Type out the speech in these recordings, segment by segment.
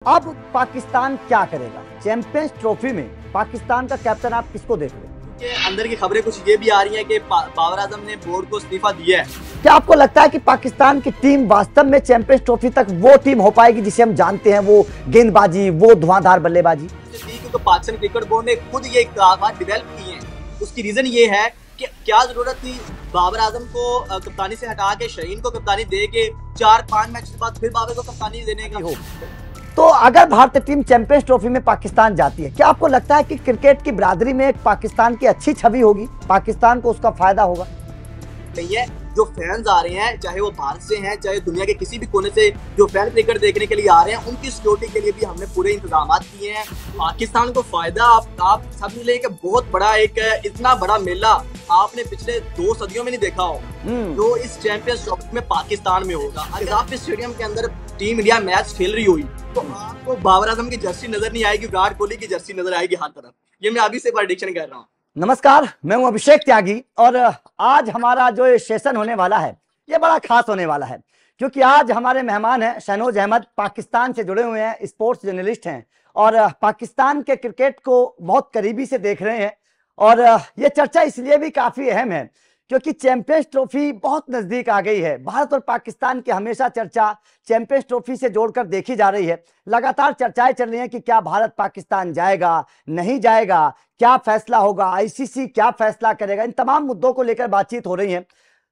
अब पाकिस्तान क्या करेगा चैंपियंस ट्रॉफी में? पाकिस्तान का कैप्टन आप किसको देख रहे हैं? के अंदर की खबरें कुछ ये भी आ रही हैं कि बाबर आजम ने बोर्ड को इस्तीफा दिया है। क्या आपको लगता है कि पाकिस्तान की टीम वास्तव में चैंपियंस ट्रॉफी तक वो टीम हो पाएगी जिसे हम जानते हैं, वो गेंदबाजी, वो धुआंधार बल्लेबाजी? क्योंकि पाकिस्तान क्रिकेट बोर्ड ने खुद ये डेवलप की है। उसकी रीजन ये है कि क्या जरूरत थी बाबर आजम को कप्तानी से हटा के शहीन को कप्तानी दे के 4-5 मैच के बाद फिर बाबर को कप्तानी देने का हो। तो अगर भारतीय टीम चैंपियंस ट्रॉफी में पाकिस्तान जाती है, क्या आपको लगता है कि क्रिकेट की बिरादरी में एक पाकिस्तान की अच्छी छवि होगी, पाकिस्तान को उसका फायदा होगा? नहीं है, जो फैंस आ रहे हैं चाहे वो भारत से हैं चाहे दुनिया के किसी भी कोने से जो फैन क्रिकेट देखने के लिए आ रहे हैं, उनकी सिक्योरिटी के लिए भी हमने पूरे इंतजाम किए हैं। पाकिस्तान को फायदा आप सब मिले कि बहुत बड़ा एक इतना बड़ा मेला आपने पिछले 2 सदियों में नहीं देखा हो जो इस चैंपियंस ट्रॉफी में पाकिस्तान में होगा। अगर आप इस स्टेडियम के अंदर टीम इंडिया मैच खेल रही हुई तो आपको बाबर आजम की जर्सी नजर नहीं आएगी, विराट कोहली की जर्सी नजर आएगी हर तरफ। ये मैं अभी से प्रेडिक्शन कर रहा हूँ। नमस्कार, मैं हूं अभिषेक त्यागी और आज हमारा जो सेशन होने वाला है ये बड़ा खास होने वाला है, क्योंकि आज हमारे मेहमान हैं शहनोज अहमद, पाकिस्तान से जुड़े हुए हैं, स्पोर्ट्स जर्नलिस्ट हैं और पाकिस्तान के क्रिकेट को बहुत करीबी से देख रहे हैं। और ये चर्चा इसलिए भी काफी अहम है क्योंकि चैंपियंस ट्रॉफी बहुत नजदीक आ गई है। भारत और पाकिस्तान की हमेशा चर्चा चैंपियंस ट्रॉफी से जोड़कर देखी जा रही है। लगातार चर्चाएं चल रही हैं कि क्या भारत पाकिस्तान जाएगा, नहीं जाएगा, क्या फैसला होगा, आईसीसी क्या फैसला करेगा, इन तमाम मुद्दों को लेकर बातचीत हो रही है।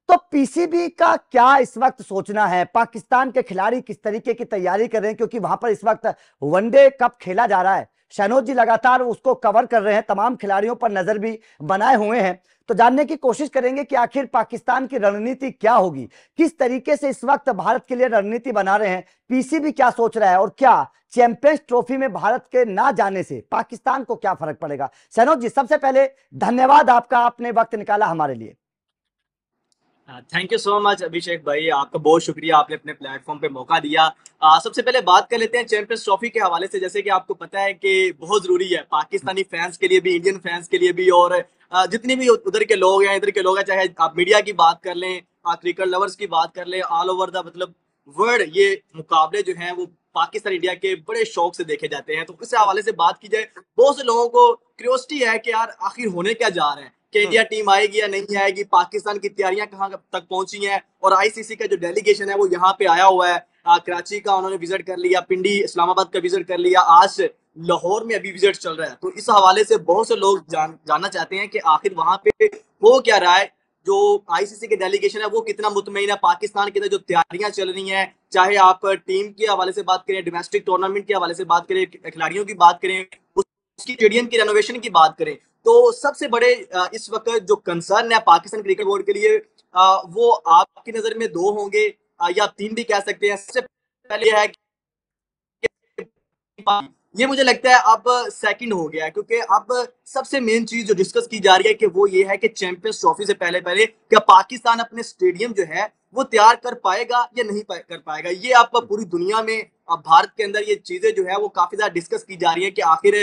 तो पीसीबी का क्या इस वक्त सोचना है, पाकिस्तान के खिलाड़ी किस तरीके की तैयारी कर रहे हैं, क्योंकि वहां पर इस वक्त वनडे कप खेला जा रहा है। शहनोज जी लगातार उसको कवर कर रहे हैं, तमाम खिलाड़ियों पर नजर भी बनाए हुए हैं। तो जानने की कोशिश करेंगे कि आखिर पाकिस्तान की रणनीति क्या होगी, किस तरीके से इस वक्त भारत के लिए रणनीति बना रहे हैं, पीसीबी क्या सोच रहा है और क्या चैंपियंस ट्रॉफी में भारत के ना जाने से पाकिस्तान को क्या फर्क पड़ेगा। शहनोज जी, सबसे पहले धन्यवाद आपका, आपने वक्त निकाला हमारे लिए। थैंक यू सो मच अभिषेक भाई, आपका बहुत शुक्रिया, आपने अपने प्लेटफॉर्म पे मौका दिया। सबसे पहले बात कर लेते हैं चैंपियंस ट्रॉफी के हवाले से। जैसे कि आपको पता है कि बहुत जरूरी है पाकिस्तानी फैंस के लिए भी, इंडियन फैंस के लिए भी, और जितने भी उधर के लोग हैं, इधर के लोग हैं, चाहे आप मीडिया की बात कर लें, क्रिकेट लवर्स की बात कर लें, ऑल ओवर द मतलब वर्ल्ड ये मुकाबले जो हैं वो पाकिस्तान इंडिया के बड़े शौक से देखे जाते हैं। तो इस हवाले से बात की जाए, बहुत से लोगों को क्यूरियोसिटी है कि यार आखिर होने क्या जा रहा है, कि इंडिया टीम आएगी या नहीं आएगी, पाकिस्तान की तैयारियां कहां तक पहुंची हैं, और आईसीसी का जो डेलीगेशन है वो यहाँ पे आया हुआ है। कराची का उन्होंने विजिट कर लिया, पिंडी इस्लामाबाद का विजिट कर लिया, आज लाहौर में अभी विजिट चल रहा है। तो इस हवाले से बहुत से लोग जानना चाहते हैं कि आखिर वहां पे हो क्या रहा है, जो आईसीसी के डेलीगेशन है वो कितना मुतमईन है, पाकिस्तान के अंदर जो तैयारियां चल रही हैं, चाहे आप टीम के हवाले से बात करें, डोमेस्टिक टूर्नामेंट के हवाले से बात करें, खिलाड़ियों की बात करें, उसकी स्टेडियम की रेनोवेशन की बात करें, तो सबसे बड़े इस वक्त जो कंसर्न है पाकिस्तान क्रिकेट बोर्ड के लिए, वो आपकी नजर में 2 होंगे या 3 भी कह सकते हैं। सबसे पहले है ये मुझे लगता है अब सेकंड हो गया है, क्योंकि अब सबसे मेन चीज जो डिस्कस की जा रही है कि वो ये है कि चैंपियंस ट्रॉफी से पहले पहले क्या पाकिस्तान अपने स्टेडियम जो है वो तैयार कर पाएगा या नहीं कर पाएगा। ये अब पूरी दुनिया में, अब भारत के अंदर ये चीजें जो है वो काफी ज्यादा डिस्कस की जा रही है कि आखिर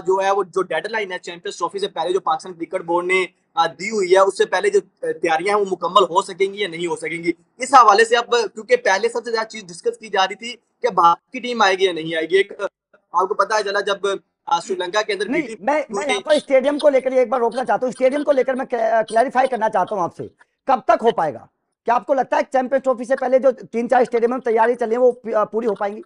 जो है वो जो डेडलाइन है चैंपियंस ट्रॉफी से पहले जो पाकिस्तान क्रिकेट बोर्ड ने दी हुई है, उससे पहले जो तैयारियां हैं वो मुकम्मल हो सकेंगी या नहीं हो सकेंगी। इस हवाले से अब, क्योंकि पहले सबसे ज्यादा चीज डिस्कस की जा रही थी कि भारत की टीम आएगी या नहीं आएगी। एक आपको पता है चला जब श्रीलंका के अंदर नहीं, मैं यहाँ पर स्टेडियम को लेकर एक बार रोकना चाहता हूँ। स्टेडियम को लेकर मैं क्लैरिफाई करना चाहता हूँ आपसे, कब तक हो पाएगा? क्या आपको लगता है चैंपियंस ट्रॉफी से पहले जो 3-4 स्टेडियम में तैयारी चल रही है वो पूरी हो पाएंगी?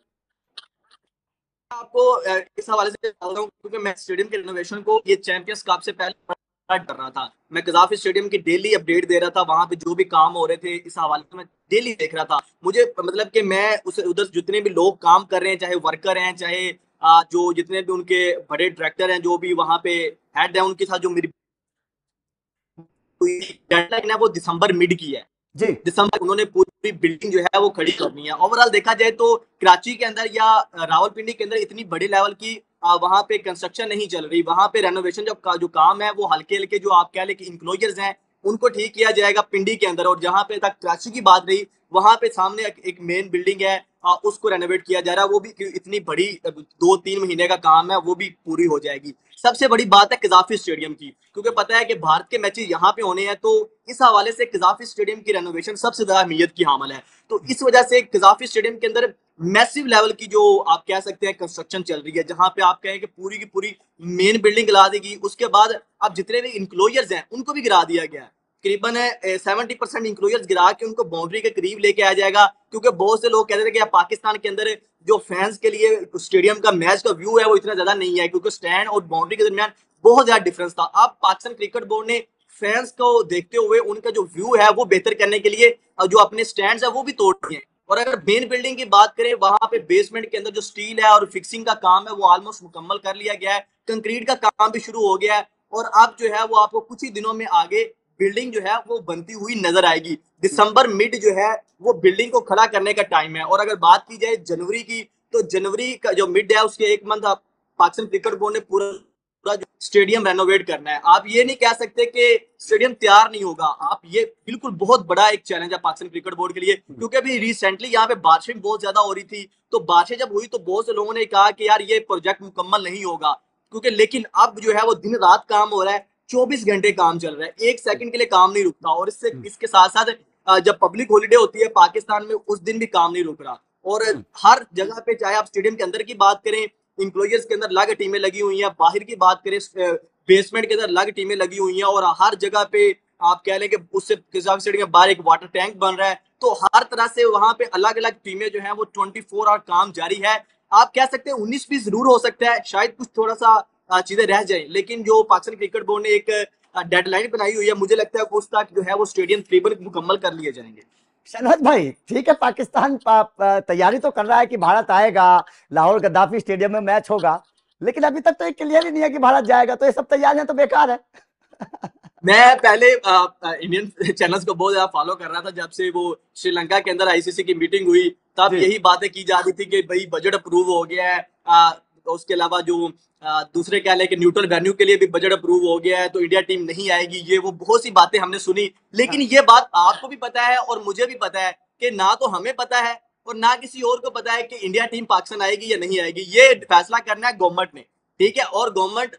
आपको इस हवाले से बता रहा हूँ क्योंकि मैं स्टेडियम के रिनोवेशन को ये चैंपियंस कप से पहले कर रहा था। मैं कजाफी स्टेडियम की डेली अपडेट दे रहा था, वहां पे जो भी काम हो रहे थे इस हवाले से मैं डेली देख रहा था। मुझे मतलब कि मैं उस उधर जितने भी लोग काम कर रहे हैं, चाहे वर्कर हैं, चाहे जो जितने भी उनके बड़े डायरेक्टर हैं, जो भी वहां पे हेड है, उनके साथ जो मेरी डेडलाइन है वो दिसंबर मिड की है। जी, दिसंबर उन्होंने पूरी बिल्डिंग जो है वो खड़ी करनी है। ओवरऑल देखा जाए तो कराची के अंदर या रावलपिंडी के अंदर इतनी बड़ी लेवल की वहां पे कंस्ट्रक्शन नहीं चल रही। वहां पे रेनोवेशन जो काम है वो हल्के हल्के, जो आप कह ले कि इंक्लोजर्स हैं, उनको ठीक किया जाएगा पिंडी के अंदर। और जहां पे तक कराची की बात रही, वहां पे सामने एक मेन बिल्डिंग है, उसको रेनोवेट किया जा रहा है। वो भी इतनी बड़ी 2-3 महीने का काम है, वो भी पूरी हो जाएगी। सबसे बड़ी बात है कजाफी स्टेडियम की, क्योंकि पता है कि भारत के मैचेस यहाँ पे होने हैं, तो इस हवाले से कजाफी स्टेडियम की रेनोवेशन सबसे ज्यादा अहमियत की हामल है। तो इस वजह से कजाफी स्टेडियम के अंदर मैसिव लेवल की जो आप कह सकते हैं कंस्ट्रक्शन चल रही है, जहां पे आप कहें कि पूरी की पूरी मेन बिल्डिंग गिरा देगी, उसके बाद अब जितने भी इंक्लोजर्स हैं उनको भी गिरा दिया गया है। करीबन 70% इंक्लोजर्स गिरा के उनको बाउंड्री के करीब लेके आ जाएगा, क्योंकि बहुत से लोग कहते थे कि पाकिस्तान के अंदर जो फैंस के लिए स्टेडियम का मैच का व्यू है वो इतना ज्यादा नहीं है, क्योंकि स्टैंड और बाउंड्री के दरमियान बहुत ज्यादा डिफरेंस था। अब पाकिस्तान क्रिकेट बोर्ड ने फैंस को देखते हुए उनका जो व्यू है वो बेहतर करने के लिए जो अपने स्टैंड है वो भी तोड़ दिए। और अगर मेन बिल्डिंग की बात करें, वहां पे बेसमेंट के अंदर जो स्टील है और फिक्सिंग का काम है वो ऑलमोस्ट मुकम्मल कर लिया गया है, कंक्रीट का काम भी शुरू हो गया है, और अब जो है वो आपको कुछ ही दिनों में आगे बिल्डिंग जो है वो बनती हुई नजर आएगी। दिसंबर मिड जो है वो बिल्डिंग को खड़ा करने का टाइम है। और अगर बात की जाए जनवरी की, तो जनवरी का जो मिड है उसके एक मंथ पाकिस्तान क्रिकेट बोर्ड ने पूरा पूरा स्टेडियम रेनोवेट करना है। आप ये नहीं कह सकते कि स्टेडियम तैयार नहीं होगा, आप ये बिल्कुल बहुत बड़ा एक चैलेंज है पाकिस्तान क्रिकेट बोर्ड के लिए, क्योंकि अभी रिसेंटली यहाँ पे बारिशें बहुत ज्यादा हो रही थी, तो बारिशें जब हुई तो बहुत से लोगों ने कहा कि यार ये प्रोजेक्ट मुकम्मल नहीं होगा, क्योंकि लेकिन अब जो है वो दिन रात काम हो रहा है, 24 घंटे काम चल रहा है, एक सेकंड के लिए काम नहीं रुकता। और इसके साथ साथ जब पब्लिक हॉलीडे होती है पाकिस्तान में उस दिन भी काम नहीं रुक रहा। और हर जगह पे, चाहे आप स्टेडियम के अंदर की बात करें, इंक्लोजर्स के अंदर अलग टीमें लगी हुई हैं, बाहर की बात करें बेसमेंट के अंदर अलग टीमें लगी हुई हैं, और हर जगह पे आप कह लें कि उससे स्टेडियम के बाहर एक वाटर टैंक बन रहा है, तो हर तरह से वहां पे अलग अलग टीमें जो हैं वो 24 आवर काम जारी है। आप कह सकते हैं 19-20 जरूर हो सकता है, शायद कुछ थोड़ा सा चीजें रह जाए, लेकिन जो पाकिस्तान क्रिकेट बोर्ड ने एक डेडलाइन बनाई हुई है, मुझे लगता है उस तक जो है वो स्टेडियम तकरीबन मुकम्मल कर लिए जाएंगे। शहनाज भाई, ठीक है, पाकिस्तान तैयारी तो कर रहा है कि भारत आएगा, लाहौर गद्दाफी स्टेडियम में मैच होगा, लेकिन अभी तक तो ये क्लियर ही नहीं है कि भारत जाएगा, तो ये सब तैयारियां तो बेकार है। मैं पहले इंडियन चैनल्स को बहुत ज्यादा फॉलो कर रहा था, जब से वो श्रीलंका के अंदर आईसीसी की मीटिंग हुई तब जी। यही बातें की जा रही थी कि भाई बजट अप्रूव हो गया है, उसके अलावा जो दूसरे कह लें कि न्यूट्रल वेन्यू के लिए भी बजट अप्रूव हो गया है, तो इंडिया टीम नहीं आएगी, ये वो बहुत सी बातें हमने सुनी। लेकिन ये बात आपको भी पता है और मुझे भी पता है कि ना तो हमें पता है और ना किसी और को पता है कि इंडिया टीम पाकिस्तान आएगी या नहीं आएगी, ये फैसला करना है गवर्नमेंट ने, ठीक है। और गवर्नमेंट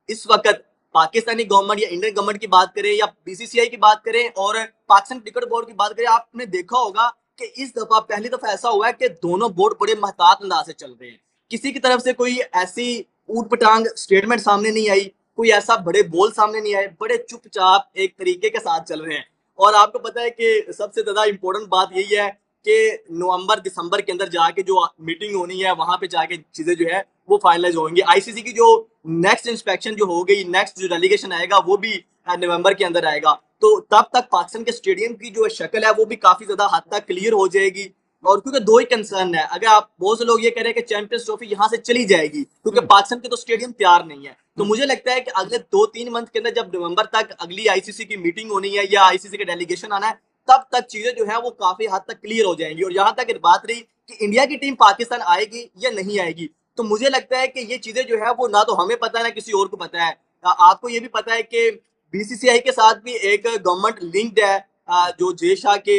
इस वक्त, पाकिस्तानी गवर्नमेंट या इंडियन गवर्नमेंट की बात करें या बीसीसीआई की बात करें और पाकिस्तान क्रिकेट बोर्ड की बात करें, आपने देखा होगा कि इस दफा पहली दफा ऐसा हुआ है कि दोनों बोर्ड बड़े महतात अंदाज से चल रहे हैं। किसी की तरफ से कोई ऐसी ऊट पटांग स्टेटमेंट सामने नहीं आई, कोई ऐसा बड़े बोल सामने नहीं आए, बड़े चुपचाप एक तरीके के साथ चल रहे हैं। और आपको पता है कि सबसे ज्यादा इंपॉर्टेंट बात यही है कि नवंबर दिसंबर के अंदर जाके जो मीटिंग होनी है वहां पे जाके चीजें जो है वो फाइनलाइज होंगी। आईसीसी की जो नेक्स्ट इंस्पेक्शन जो हो गई, नेक्स्ट जो डेलीगेशन आएगा वो भी नवंबर के अंदर आएगा, तो तब तक पाकिस्तान के स्टेडियम की जो शक्ल है वो भी काफी ज्यादा हद तक क्लियर हो जाएगी। और क्योंकि दो ही कंसर्न है, अगर आप बहुत से लोग ये कह रहे हैं कि चैंपियंस ट्रॉफी यहाँ से चली जाएगी क्योंकि पाकिस्तान के तो स्टेडियम तैयार नहीं है, तो मुझे लगता है कि अगले 2-3 मंथ के अंदर जब नवंबर तक अगली आईसीसी की मीटिंग होनी है या आईसीसी का डेलीगेशन आना है, तब तक चीजें जो है वो काफी हद तक क्लियर हो जाएंगी। और यहाँ तक बात रही कि इंडिया की टीम पाकिस्तान आएगी या नहीं आएगी, तो मुझे लगता है कि ये चीजें जो है वो ना तो हमें पता है ना किसी और को पता है। आपको ये भी पता है कि बीसीसीआई के साथ भी एक गवर्नमेंट लिंक्ड है, जो जय शाह के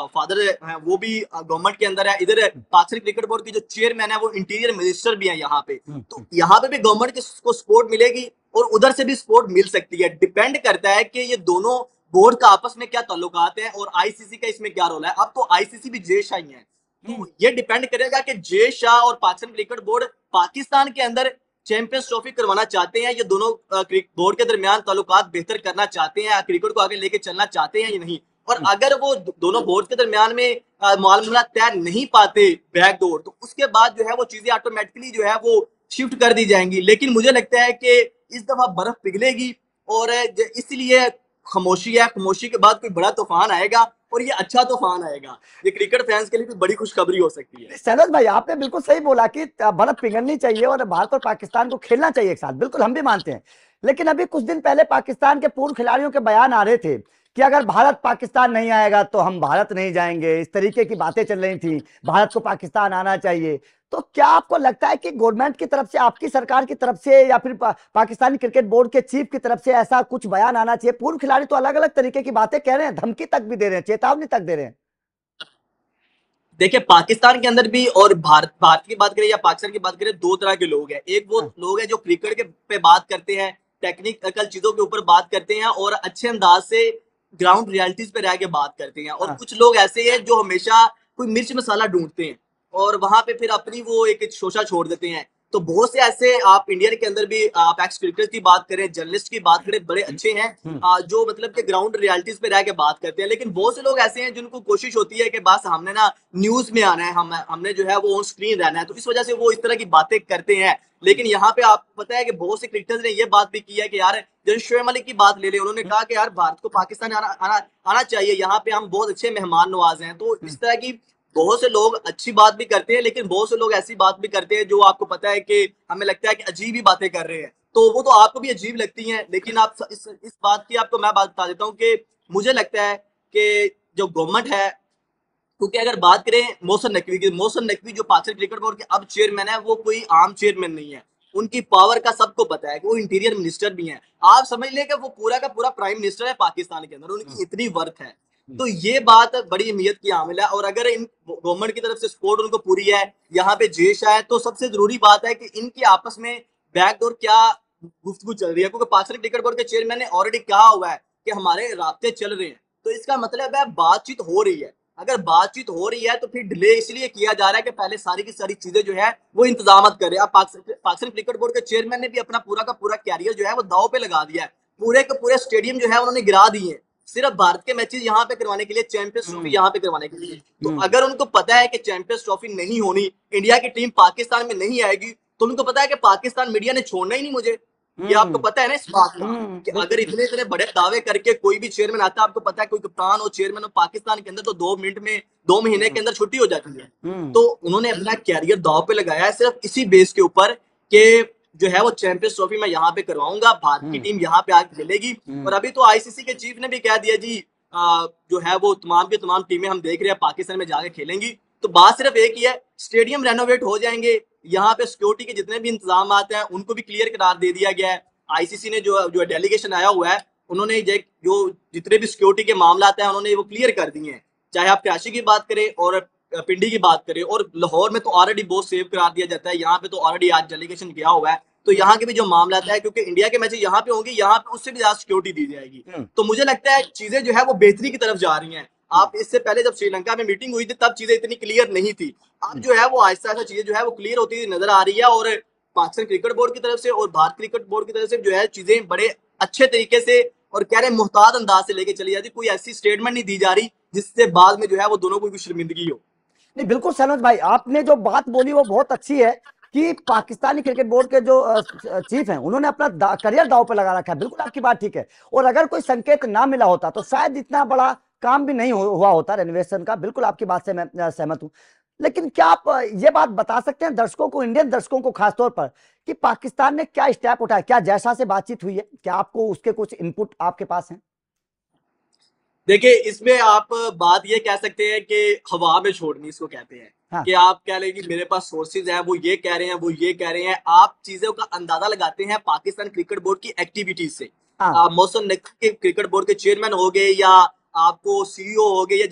फादर हैं वो भी गवर्नमेंट के अंदर है। इधर पाकिस्तान क्रिकेट बोर्ड की जो चेयरमैन है वो इंटीरियर मिनिस्टर भी है यहाँ पे, तो यहाँ पे भी गवर्नमेंट को सपोर्ट मिलेगी और उधर से भी सपोर्ट मिल सकती है। डिपेंड करता है कि ये दोनों बोर्ड का आपस में क्या ताल्लुकात है और आईसीसी का इसमें क्या रोल है। अब तो आईसीसी भी जय शाह ही है, तो ये डिपेंड करेगा कि जय शाह और पाकिस्तान क्रिकेट बोर्ड पाकिस्तान के अंदर चैंपियंस ट्रॉफी करवाना चाहते हैं, ये दोनों बोर्ड के दरमियान ताल्लुकात बेहतर करना चाहते हैं, क्रिकेट को आगे लेके चलना चाहते हैं या नहीं। और अगर वो दोनों बोर्ड के दरमियान में मामला तय नहीं पाते बैकडोर, तो उसके बाद जो है वो चीजें ऑटोमेटिकली जो है वो शिफ्ट कर दी जाएंगी। लेकिन मुझे लगता है कि इस दफा बर्फ पिघलेगी और इसलिए खामोशी है, खामोशी के बाद कोई बड़ा तूफान आएगा और ये अच्छा तूफान आएगा, ये क्रिकेट फैंस के लिए भी बड़ी खुशखबरी हो सकती है। सैनोज भाई, आपने बिल्कुल सही बोला कि बर्फ पिघलनी चाहिए और भारत और पाकिस्तान को खेलना चाहिए एक साथ, बिल्कुल हम भी मानते हैं। लेकिन अभी कुछ दिन पहले पाकिस्तान के पूर्व खिलाड़ियों के बयान आ रहे थे कि अगर भारत पाकिस्तान नहीं आएगा तो हम भारत नहीं जाएंगे, इस तरीके की बातें चल रही थी, भारत को पाकिस्तान आना चाहिए। तो क्या आपको लगता है कि गवर्नमेंट की तरफ से, आपकी सरकार की तरफ से या फिर पाकिस्तानी क्रिकेट बोर्ड के चीफ की तरफ से ऐसा कुछ बयान आना चाहिए? पूर्व खिलाड़ी तो अलग अलग तरीके की बातें कह रहे हैं, धमकी तक भी दे रहे हैं, चेतावनी तक दे रहे हैं। देखिए, पाकिस्तान के अंदर भी और भारत की बात करें या पाकिस्तान की बात करें, दो तरह के लोग हैं। एक वो लोग हैं जो क्रिकेट के पे बात करते हैं, टेक्निकल चीजों के ऊपर बात करते हैं और अच्छे अंदाज से ग्राउंड रियलिटीज पे रह के बात करते हैं, और कुछ लोग ऐसे हैं जो हमेशा कोई मिर्च मसाला ढूंढते हैं। और वहां पे फिर अपनी वो एक शोषा छोड़ देते हैं। तो बहुत से ऐसे आप इंडिया के अंदर भी आप एक्स क्रिकेटर की बात करें, जर्नलिस्ट की बात करें, बड़े अच्छे हैं जो मतलब कि ग्राउंड रियलिटीज पे रह के बात करते हैं। लेकिन बहुत से लोग ऐसे हैं जिनको कोशिश होती है कि बस हमने ना न्यूज में आना है, हमने जो है वो ऑन स्क्रीन रहना है, तो इस वजह से वो इस तरह की बातें करते हैं। लेकिन यहाँ पे आपको पता है कि बहुत से क्रिकेटर्स ने ये बात भी की है कि यार जैसे शोएब मलिक की बात ले ले, उन्होंने कहा कि यार भारत को पाकिस्तान आना चाहिए, यहाँ पे हम बहुत अच्छे मेहमान नवाज हैं। तो इस तरह की बहुत से लोग अच्छी बात भी करते हैं, लेकिन बहुत से लोग ऐसी बात भी करते हैं जो आपको पता है कि हमें लगता है कि अजीब ही बातें कर रहे हैं, तो वो तो आपको भी अजीब लगती हैं। लेकिन आप इस बात की आपको मैं बात बता देता हूँ कि मुझे लगता है कि जो गवर्नमेंट है, क्योंकि अगर बात करें मोहसिन नकवी की, मोहसिन नकवी जो पाकिस्तान क्रिकेट बोर्ड के अब चेयरमैन है, वो कोई आम चेयरमैन नहीं है। उनकी पावर का सबको पता है कि वो इंटीरियर मिनिस्टर भी हैं। आप समझ लें कि वो पूरा का पूरा प्राइम मिनिस्टर है पाकिस्तान के अंदर, उनकी इतनी वर्थ है। तो ये बात बड़ी अहमियत की हामिल है। और अगर इन गवर्नमेंट की तरफ से सपोर्ट उनको पूरी है, यहाँ पे जेश है, तो सबसे जरूरी बात है कि इनकी आपस में बैकडोर क्या गुफ्तगू चल रही है, क्योंकि पाकिस्तान क्रिकेट बोर्ड के चेयरमैन ने ऑलरेडी कहा हुआ है कि हमारे रास्ते चल रहे हैं। तो इसका मतलब है बातचीत हो रही है। अगर बातचीत हो रही है तो फिर डिले इसलिए किया जा रहा है कि पहले सारी की सारी चीजें जो है वो इंतजाम कर रहे हैं। पाकिस्तान क्रिकेट बोर्ड के चेयरमैन ने भी अपना पूरा का पूरा कैरियर जो है वो दाव पे लगा दिया है। पूरे के पूरे स्टेडियम जो है उन्होंने गिरा दिए हैं सिर्फ भारत के मैचेस यहाँ पे करवाने के लिए, चैंपियंस ट्रॉफी यहाँ पे करवाने के लिए। तो अगर उनको पता है कि चैंपियंस ट्रॉफी नहीं होनी, इंडिया की टीम पाकिस्तान में नहीं आएगी, तो उनको पता है कि पाकिस्तान मीडिया ने छोड़ना ही नहीं मुझे। ये आपको पता है ना इस बात का कि अगर इतने इतने बड़े दावे करके कोई भी चेयरमैन आता है, आपको पता है कोई कप्तान और चेयरमैन और पाकिस्तान के अंदर तो 2 मिनट में 2 महीने के अंदर छुट्टी हो जाती है। तो उन्होंने अपना कैरियर दाव पे लगाया है सिर्फ इसी बेस के ऊपर कि जो है वो चैंपियंस ट्रॉफी मैं यहाँ पे करवाऊंगा, भारत की टीम यहाँ पे आके खेलेगी। और अभी तो आईसीसी के चीफ ने भी कह दिया जी जो है वो तमाम की तमाम टीमें हम देख रहे हैं पाकिस्तान में जाके खेलेंगी। तो बात सिर्फ एक ही है, स्टेडियम रेनोवेट हो जाएंगे, यहाँ पे सिक्योरिटी के जितने भी इंतजाम आते हैं उनको भी क्लियर करार दे दिया गया है। आईसीसी ने जो डेलीगेशन आया हुआ है, उन्होंने जो जितने भी सिक्योरिटी के मामला आते हैं उन्होंने वो क्लियर कर दिए हैं। चाहे आप कराची की बात करें और पिंडी की बात करें, और लाहौर में तो ऑलरेडी बहुत सेव करार दिया जाता है, यहाँ पे तो ऑलरेडी आज डेलीगेशन किया हुआ है। तो यहाँ के भी जो मामला है, क्योंकि इंडिया के मैचेस यहाँ पे होंगे, यहाँ पे उससे भी ज्यादा सिक्योरिटी दी जाएगी। तो मुझे लगता है चीजें जो है वो बेहतरी की तरफ जा रही हैं। आप इससे पहले जब श्रीलंका में मीटिंग हुई थी तब चीजें इतनी क्लियर नहीं थी। अब जो है वो आहिस्ता आहिस्ता चीजें जो है वो क्लियर होती हुई नजर आ रही है। और पाकिस्तान क्रिकेट बोर्ड की तरफ से और भारत क्रिकेट बोर्ड की तरफ से जो है चीजें बड़े अच्छे तरीके से और कह रहे मुहतात अंदाज से लेके चली जाती, कोई ऐसी स्टेटमेंट नहीं दी जा रही जिससे बाद में जो है वो दोनों को शर्मिंदगी हो। नहीं, बिल्कुल सनोज भाई, आपने जो बात बोली वो बहुत अच्छी है कि पाकिस्तानी क्रिकेट बोर्ड के जो चीफ हैं उन्होंने अपना करियर दांव पे लगा रखा है। बिल्कुल आपकी बात ठीक है। और अगर कोई संकेत ना मिला होता तो शायद इतना बड़ा काम भी नहीं हुआ होता रेनोवेशन का। बिल्कुल आपकी बात से मैं सहमत हूं। लेकिन क्या आप ये बात बता सकते हैं दर्शकों को, इंडियन दर्शकों को खासतौर पर, कि पाकिस्तान ने क्या स्टेप उठाया, क्या जैसा से बातचीत हुई है, क्या आपको उसके कुछ इनपुट आपके पास हैं? देखिए, इसमें आप बात ये कह सकते हैं कि हवा में छोड़नी इसको कहते हैं। हाँ। कि आप कह लें कि मेरे पास सोर्सेज हैं, वो ये कह रहे हैं, वो ये कह रहे हैं। आप चीजों का अंदाजा लगाते हैं पाकिस्तान क्रिकेट बोर्ड की एक्टिविटीज से। हाँ। मोहसिन नकवी के क्रिकेट बोर्ड के चेयरमैन हो गए, या आपको सीईओ हो गए, या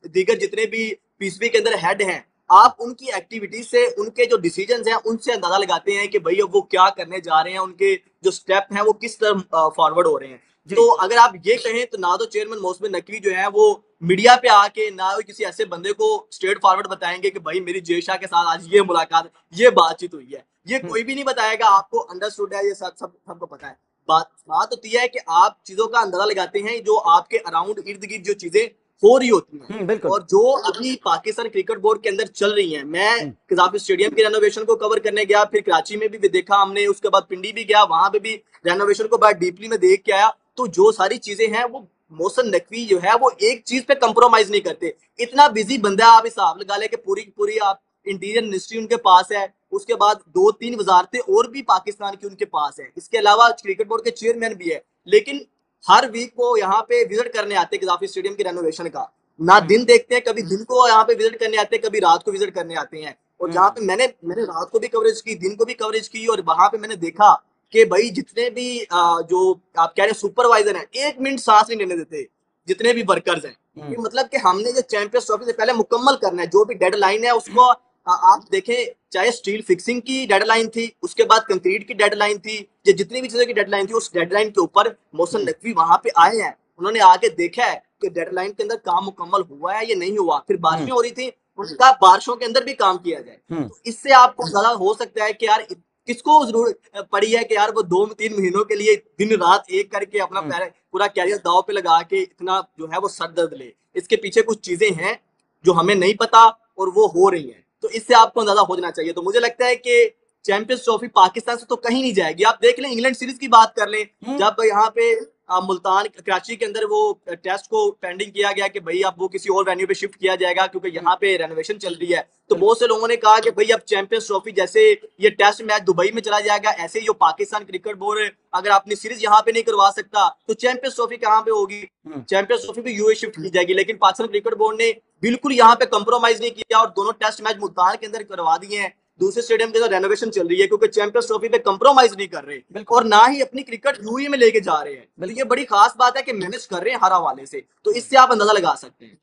दीगर जितने भी पीसीबी के अंदर हेड हैं, आप उनकी एक्टिविटीज से, उनके जो डिसीजन हैं उनसे अंदाजा लगाते हैं कि भैया वो क्या करने जा रहे हैं, उनके जो स्टेप हैं वो किस तरह फॉरवर्ड हो रहे हैं। तो अगर आप ये कहें तो ना तो चेयरमैन मोहसिन नकवी जो है वो मीडिया पे आके ना किसी ऐसे बंदे को स्ट्रेट फॉरवर्ड बताएंगे कि भाई मेरी जेशा के साथ आज ये मुलाकात, ये बातचीत हुई है। ये कोई भी नहीं बताएगा, आपको अंडरस्टूड है, ये सबको पता है। बात होती है कि आप चीजों का अंदाजा लगाते हैं जो आपके अराउंड इर्द गिर्द जो चीजें हो रही होती हैं, और जो अभी पाकिस्तान क्रिकेट बोर्ड के अंदर चल रही हैं। मैं कज़ाफी स्टेडियम के रेनोवेशन को कवर करने गया, फिर कराची में भी देखा हमने, उसके बाद पिंडी भी गया, वहां पे भी रेनोवेशन को बहुत डीपली में देख के आया। तो जो सारी चीजें हैं वो मोहसिन नकवी जो है वो एक चीज पे कंप्रोमाइज नहीं करते। इतना बिजी बंदा है, आप हिसाब लगा ले कि पूरी पूरी आप इंटीरियर मिनिस्ट्री उनके पास है, उसके बाद 2-3 वजारतें और भी पाकिस्तान की उनके पास है, इसके अलावा क्रिकेट बोर्ड के चेयरमैन भी है। लेकिन हर वीक वो यहाँ पे विजिट करने आते हैं कज़ाफी स्टेडियम के रेनोवेशन का, ना दिन देखते हैं, कभी दिन को यहाँ पे विजिट करने आते हैं, कभी रात को विजिट करने आते हैं। और जहाँ पे मैंने रात को भी कवरेज की, दिन को भी कवरेज की, और वहां पे मैंने देखा कि भाई जितने भी जो आप कह रहे हैं सुपरवाइजर हैं, 1 मिनट सांस नहीं लेने देते जितने भी वर्कर्स हैं। कि मतलब कि हमने जो चैंपियंस ट्रॉफी से पहले मुकम्मल करना है, जो भी डेडलाइन है उसको आप देखें, चाहे स्टील फिक्सिंग की डेडलाइन थी, उसके बाद कंक्रीट की डेडलाइन थी, या जितनी भी चीजों की डेडलाइन थी, उस डेडलाइन के ऊपर मोहसिन नकवी वहां पे आए हैं। उन्होंने आके देखा है कि डेडलाइन के अंदर काम मुकम्मल हुआ है या नहीं हुआ। फिर बारिशें हो रही थी, उसका बारिशों के अंदर भी काम किया जाए। तो इससे आपको ज्यादा हो सकता है कि यार किसको जरूरत पड़ी है कि यार वो 2-3 महीनों के लिए दिन रात एक करके अपना पूरा कैरियर दांव पे लगा के इतना जो है वो सर दर्द ले। इसके पीछे कुछ चीजें हैं जो हमें नहीं पता और वो हो रही हैं, तो इससे आपको अंदाजा हो जाना चाहिए। तो मुझे लगता है कि चैंपियंस ट्रॉफी पाकिस्तान से तो कहीं नहीं जाएगी। आप देख लें, इंग्लैंड सीरीज की बात कर लें, जब यहाँ पे मुल्तान कराची के अंदर वो टेस्ट को पेंडिंग किया गया कि भाई अब वो किसी और वेन्यू पे शिफ्ट किया जाएगा क्योंकि यहाँ पे रेनोवेशन चल रही है, तो बहुत से लोगों ने कहा कि भाई अब चैंपियंस ट्रॉफी जैसे ये टेस्ट मैच दुबई में चला जाएगा, ऐसे ही जो पाकिस्तान क्रिकेट बोर्ड अगर अपनी सीरीज यहाँ पे नहीं करवा सकता तो चैंपियंस ट्रॉफी कहाँ पे होगी, चैंपियंस ट्रॉफी भी यूए शिफ्ट की जाएगी। लेकिन पाकिस्तान क्रिकेट बोर्ड ने बिल्कुल यहाँ पे कंप्रोमाइज नहीं किया और दोनों टेस्ट मैच मुल्तान के अंदर करवा दिए हैं। दूसरे स्टेडियम के अंदर रेनोवेशन चल रही है क्योंकि चैंपियंस ट्रॉफी पे कंप्रोमाइज नहीं कर रहे और ना ही अपनी क्रिकेट यूए में लेके जा रहे हैं। तो ये बड़ी खास बात है कि मैनेज कर रहे हैं हर हवाले से, तो इससे आप अंदाजा लगा सकते हैं।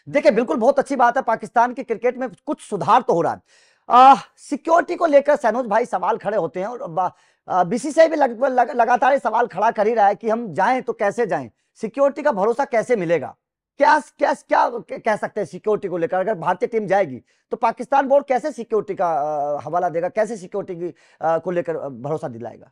देखिए बिल्कुल बहुत अच्छी बात है, पाकिस्तान की क्रिकेट में कुछ सुधार तो हो रहा है। सिक्योरिटी को लेकर सैनोज भाई सवाल खड़े होते हैं और बीसीसीआई भी लगातार सवाल खड़ा कर ही रहा है कि हम जाएं तो कैसे जाएं, सिक्योरिटी का भरोसा कैसे मिलेगा। क्या क्या क्या कह सकते हैं सिक्योरिटी को लेकर, अगर भारतीय टीम जाएगी तो पाकिस्तान बोर्ड कैसे सिक्योरिटी का हवाला देगा, कैसे सिक्योरिटी की को लेकर भरोसा दिलाएगा?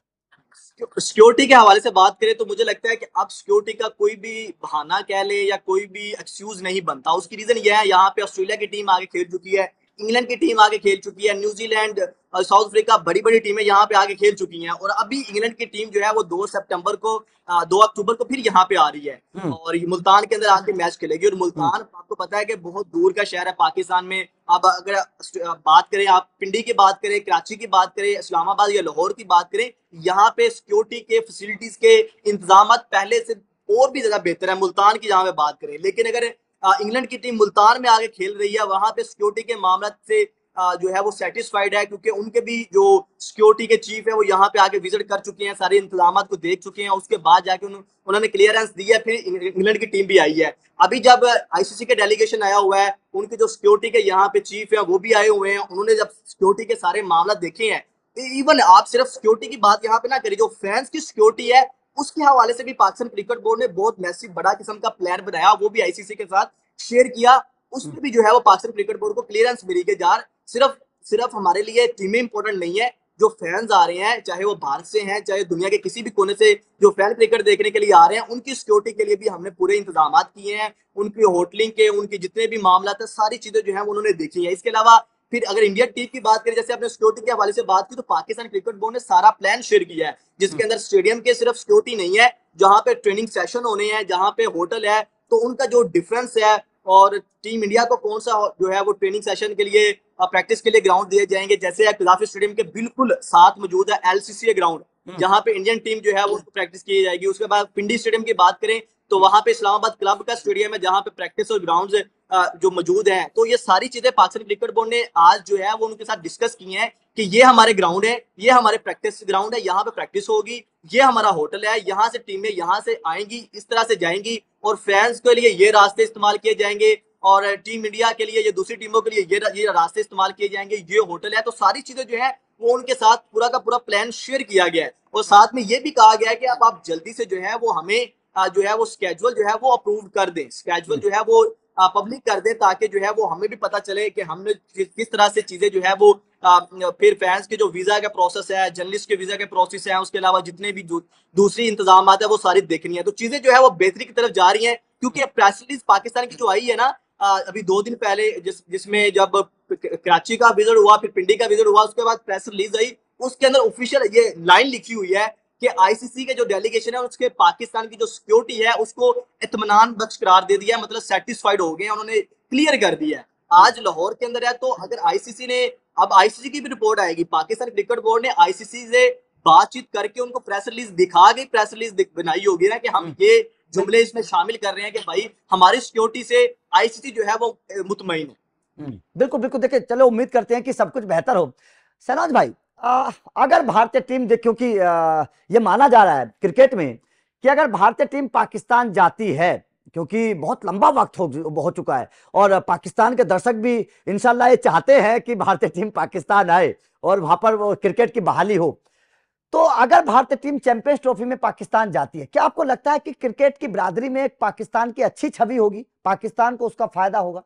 सिक्योरिटी के हवाले से बात करें तो मुझे लगता है कि अब सिक्योरिटी का कोई भी बहाना कह ले या कोई भी एक्सक्यूज नहीं बनता। उसकी रीजन यह है, यहाँ पे ऑस्ट्रेलिया की टीम आगे खेल चुकी है, इंग्लैंड की टीम आगे खेल चुकी है, न्यूजीलैंड साउथ अफ्रीका बड़ी बड़ी टीमें यहाँ पे आगे खेल चुकी हैं और अभी इंग्लैंड की टीम जो है वो 2 अक्टूबर को फिर यहाँ पे आ रही है और ये मुल्तान के अंदर आके मैच खेलेगी। और मुल्तान आपको पता है कि बहुत दूर का शहर है पाकिस्तान में। अब अगर बात करें, आप पिंडी की बात करें, कराची की बात करें, इस्लामाबाद या लाहौर की बात करें, यहाँ पे सिक्योरिटी के फैसिलिटीज के इंतजाम पहले से और भी ज्यादा बेहतर है मुल्तान की जहाँ पे बात करें। लेकिन अगर इंग्लैंड की टीम मुल्तान में आगे खेल रही है, वहां पे सिक्योरिटी के मामला से जो है वो सेटिस्फाइड है क्योंकि उनके भी जो सिक्योरिटी के चीफ है वो यहाँ पे आके विजिट कर चुके हैं, सारे इंतजाम को देख चुके हैं, उसके बाद जाके उन्होंने क्लियरेंस दी है, फिर इंग्लैंड की टीम भी आई है। अभी जब आईसीसी के डेलीगेशन आया हुआ है, उनके जो सिक्योरिटी के यहाँ पे चीफ है वो भी आए हुए हैं, उन्होंने जब सिक्योरिटी के सारे मामला देखे हैं, इवन आप सिर्फ सिक्योरिटी की बात यहाँ पे ना करिए, जो फैंस की सिक्योरिटी है उसके हवाले से भी पाकिस्तान क्रिकेट बोर्ड ने बहुत मैसिव बड़ा किस्म का प्लान बनाया, वो भी आईसीसी के साथ शेयर किया। उसमें भी जो है वो पाकिस्तान क्रिकेट बोर्ड को क्लियरेंस मिली कि यार सिर्फ हमारे लिए टीमें इंपॉर्टेंट नहीं है, जो फैंस आ रहे हैं चाहे वो भारत से हैं चाहे दुनिया के किसी भी कोने से जो फैन क्रिकेट देखने के लिए आ रहे हैं, उनकी सिक्योरिटी के लिए भी हमने पूरे इंतजाम किए हैं, उनकी होटलिंग के, उनके जितने भी मामला थे सारी चीजें जो है उन्होंने देखी है। इसके अलावा फिर अगर इंडियन टीम की बात करें, जैसे आपने सिक्योरिटी के हवाले से बात की, तो पाकिस्तान क्रिकेट बोर्ड ने सारा प्लान शेयर किया है जिसके अंदर स्टेडियम के सिर्फ सिक्योरिटी नहीं है, जहां पे ट्रेनिंग सेशन होने हैं, जहां पे होटल है, तो उनका जो डिफरेंस है और टीम इंडिया को कौन सा जो है वो ट्रेनिंग सेशन के लिए प्रैक्टिस के लिए ग्राउंड दिए जाएंगे, जैसे कदाफी स्टेडियम के बिल्कुल साथ मौजूद है एलसीसी ग्राउंड जहां पे इंडियन टीम जो है वो प्रैक्टिस की जाएगी। उसके बाद पिंडी स्टेडियम की बात करें तो वहां पे इस्लामाबाद क्लब का स्टेडियम है जहां पे प्रैक्टिस और ग्राउंड जो मौजूद हैं। तो ये सारी चीजें पाकिस्तान क्रिकेट बोर्ड ने आज जो है वो उनके साथ डिस्कस की हैं कि ये हमारे ग्राउंड है, ये हमारे प्रैक्टिस ग्राउंड है, यहाँ पे प्रैक्टिस होगी, ये हमारा होटल है, यहाँ से टीमें यहाँ से आएंगी, इस तरह से जाएंगी और फैंस के लिए ये रास्ते इस्तेमाल किए जाएंगे और टीम इंडिया के लिए, ये दूसरी टीमों के लिए ये रास्ते इस्तेमाल किए जाएंगे, ये होटल है। तो सारी चीजें जो है वो उनके साथ पूरा का पूरा प्लान शेयर किया गया है और साथ में ये भी कहा गया है कि अब आप जल्दी से जो है वो हमें जो है वो स्केजुअल जो है वो अप्रूव कर दें, स्केजुअल जो है वो पब्लिक कर दें, ताकि जो है वो हमें भी पता चले कि हमने किस तरह से चीजें जो है वो फिर फैंस के जो वीजा का प्रोसेस है, जर्नलिस्ट के वीजा के प्रोसेस है, उसके अलावा जितने भी दूसरी इंतजाम है वो सारी देखनी है। तो चीजें जो है वो बेहतरी की तरफ जा रही है क्योंकि प्रेस रिलीज पाकिस्तान की जो आई है ना अभी 2 दिन पहले, जिसमें जब कराची का विजिट हुआ, फिर पिंडी का विजिट हुआ, उसके बाद प्रेस रिलीज आई, उसके अंदर ऑफिशियल ये लाइन लिखी हुई है कि आईसीसी के जो डेलीगेशन है उसके पाकिस्तान की जो सिक्योरिटी है उसको इत्मीनान बख्श करार दे दिया है, मतलब सेटिस्फाइड हो गए हैं, उन्होंने क्लियर कर दिया है। आज लाहौर के अंदर है, तो अगर आईसीसी ने, अब आईसीसी की भी रिपोर्ट आएगी, पाकिस्तान क्रिकेट बोर्ड ने आईसीसी से बातचीत करके उनको प्रेस रिलीज दिखा गई, प्रेस रिलीज बनाई होगी ना कि हम ये जुमले इसमें शामिल कर रहे हैं कि भाई हमारी सिक्योरिटी से आईसीसी जो है वो मुतमईन है। बिल्कुल बिल्कुल, देखिए चलो उम्मीद करते हैं कि सब कुछ बेहतर हो। शहनाज भाई, अगर भारतीय टीम, क्योंकि ये माना जा रहा है क्रिकेट में कि अगर भारतीय टीम पाकिस्तान जाती है, क्योंकि बहुत लंबा वक्त हो चुका है और पाकिस्तान के दर्शक भी इंशाल्लाह ये चाहते हैं कि भारतीय टीम पाकिस्तान आए और वहां पर वो क्रिकेट की बहाली हो, तो अगर भारतीय टीम चैंपियंस ट्रॉफी में पाकिस्तान जाती है, क्या आपको लगता है कि क्रिकेट की बिरादरी में एक पाकिस्तान की अच्छी छवि होगी, पाकिस्तान को उसका फायदा होगा?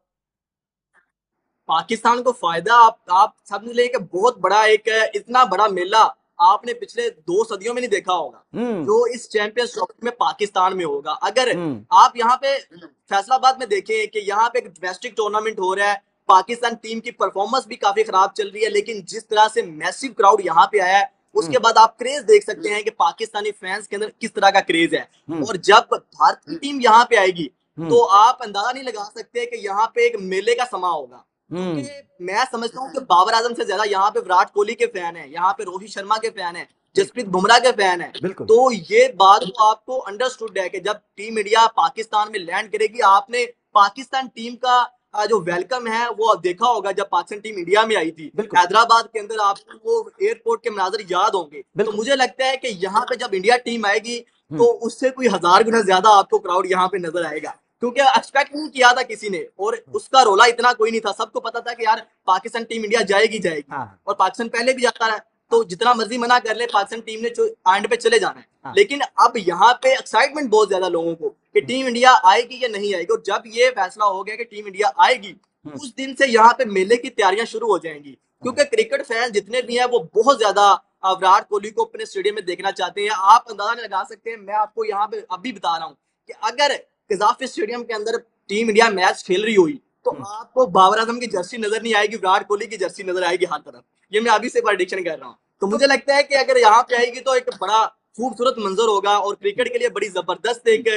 पाकिस्तान को फायदा आप समझ लें कि बहुत बड़ा एक इतना बड़ा मेला आपने पिछले 2 सदियों में नहीं देखा होगा जो इस चैंपियंस ट्रॉफी में पाकिस्तान में होगा। अगर आप यहाँ पे फैसलाबाद में देखें कि यहाँ पे एक डोमेस्टिक टूर्नामेंट हो रहा है, पाकिस्तान टीम की परफॉर्मेंस भी काफी खराब चल रही है, लेकिन जिस तरह से मैसिव क्राउड यहाँ पे आया है उसके बाद आप क्रेज देख सकते हैं कि पाकिस्तानी फैंस के अंदर किस तरह का क्रेज है। और जब भारतीय टीम यहाँ पे आएगी तो आप अंदाजा नहीं लगा सकते कि यहाँ पे एक मेले का समा होगा। क्योंकि मैं समझता हूँ कि बाबर आजम से ज्यादा यहाँ पे विराट कोहली के फैन है, यहाँ पे रोहित शर्मा के फैन है, जसप्रीत बुमराह के फैन है। तो ये बात तो आपको अंडरस्टूड है कि जब टीम इंडिया पाकिस्तान में लैंड करेगी, आपने पाकिस्तान टीम का जो वेलकम है वो देखा होगा जब पाकिस्तान टीम इंडिया में आई थी हैदराबाद के अंदर, आपको वो एयरपोर्ट के मनाजर याद होंगे। तो मुझे लगता है कि यहाँ पे जब इंडिया टीम आएगी तो उससे कोई 1000 गुना ज्यादा आपको क्राउड यहाँ पे नजर आएगा, क्योंकि एक्सपेक्ट नहीं किया था किसी ने और उसका रोला इतना कोई नहीं था। सबको पता था कि यार पाकिस्तान टीम इंडिया जाएगी और पाकिस्तान पहले भी जाता रहा, तो जितना मर्जी मना कर ले पाकिस्तान टीम ने एंड पे चले जाना है। लेकिन अब यहाँ पे एक्साइटमेंट बहुत ज्यादा लोगों को कि टीम इंडिया आएगी या नहीं आएगी, और जब ये फैसला हो गया कि टीम इंडिया आएगी उस दिन से यहाँ पे मेले की तैयारियां शुरू हो जाएंगी। क्योंकि क्रिकेट फैन जितने भी हैं वो बहुत ज्यादा विराट कोहली को अपने स्टेडियम में देखना चाहते हैं। आप अंदाजा नहीं लगा सकते हैं, मैं आपको यहाँ पे अभी बता रहा हूँ कि अगर कजाफी स्टेडियम के अंदर टीम इंडिया मैच खेल रही हुई तो आपको बाबर आजम की जर्सी नजर नहीं आएगी, विराट कोहली की जर्सी नजर आएगी हर तरफ। ये मैं अभी से प्रेडिक्शन कर रहा हूँ। तो मुझे लगता है कि अगर यहाँ पे आएगी तो एक बड़ा खूबसूरत मंजर होगा और क्रिकेट के लिए बड़ी जबरदस्त एक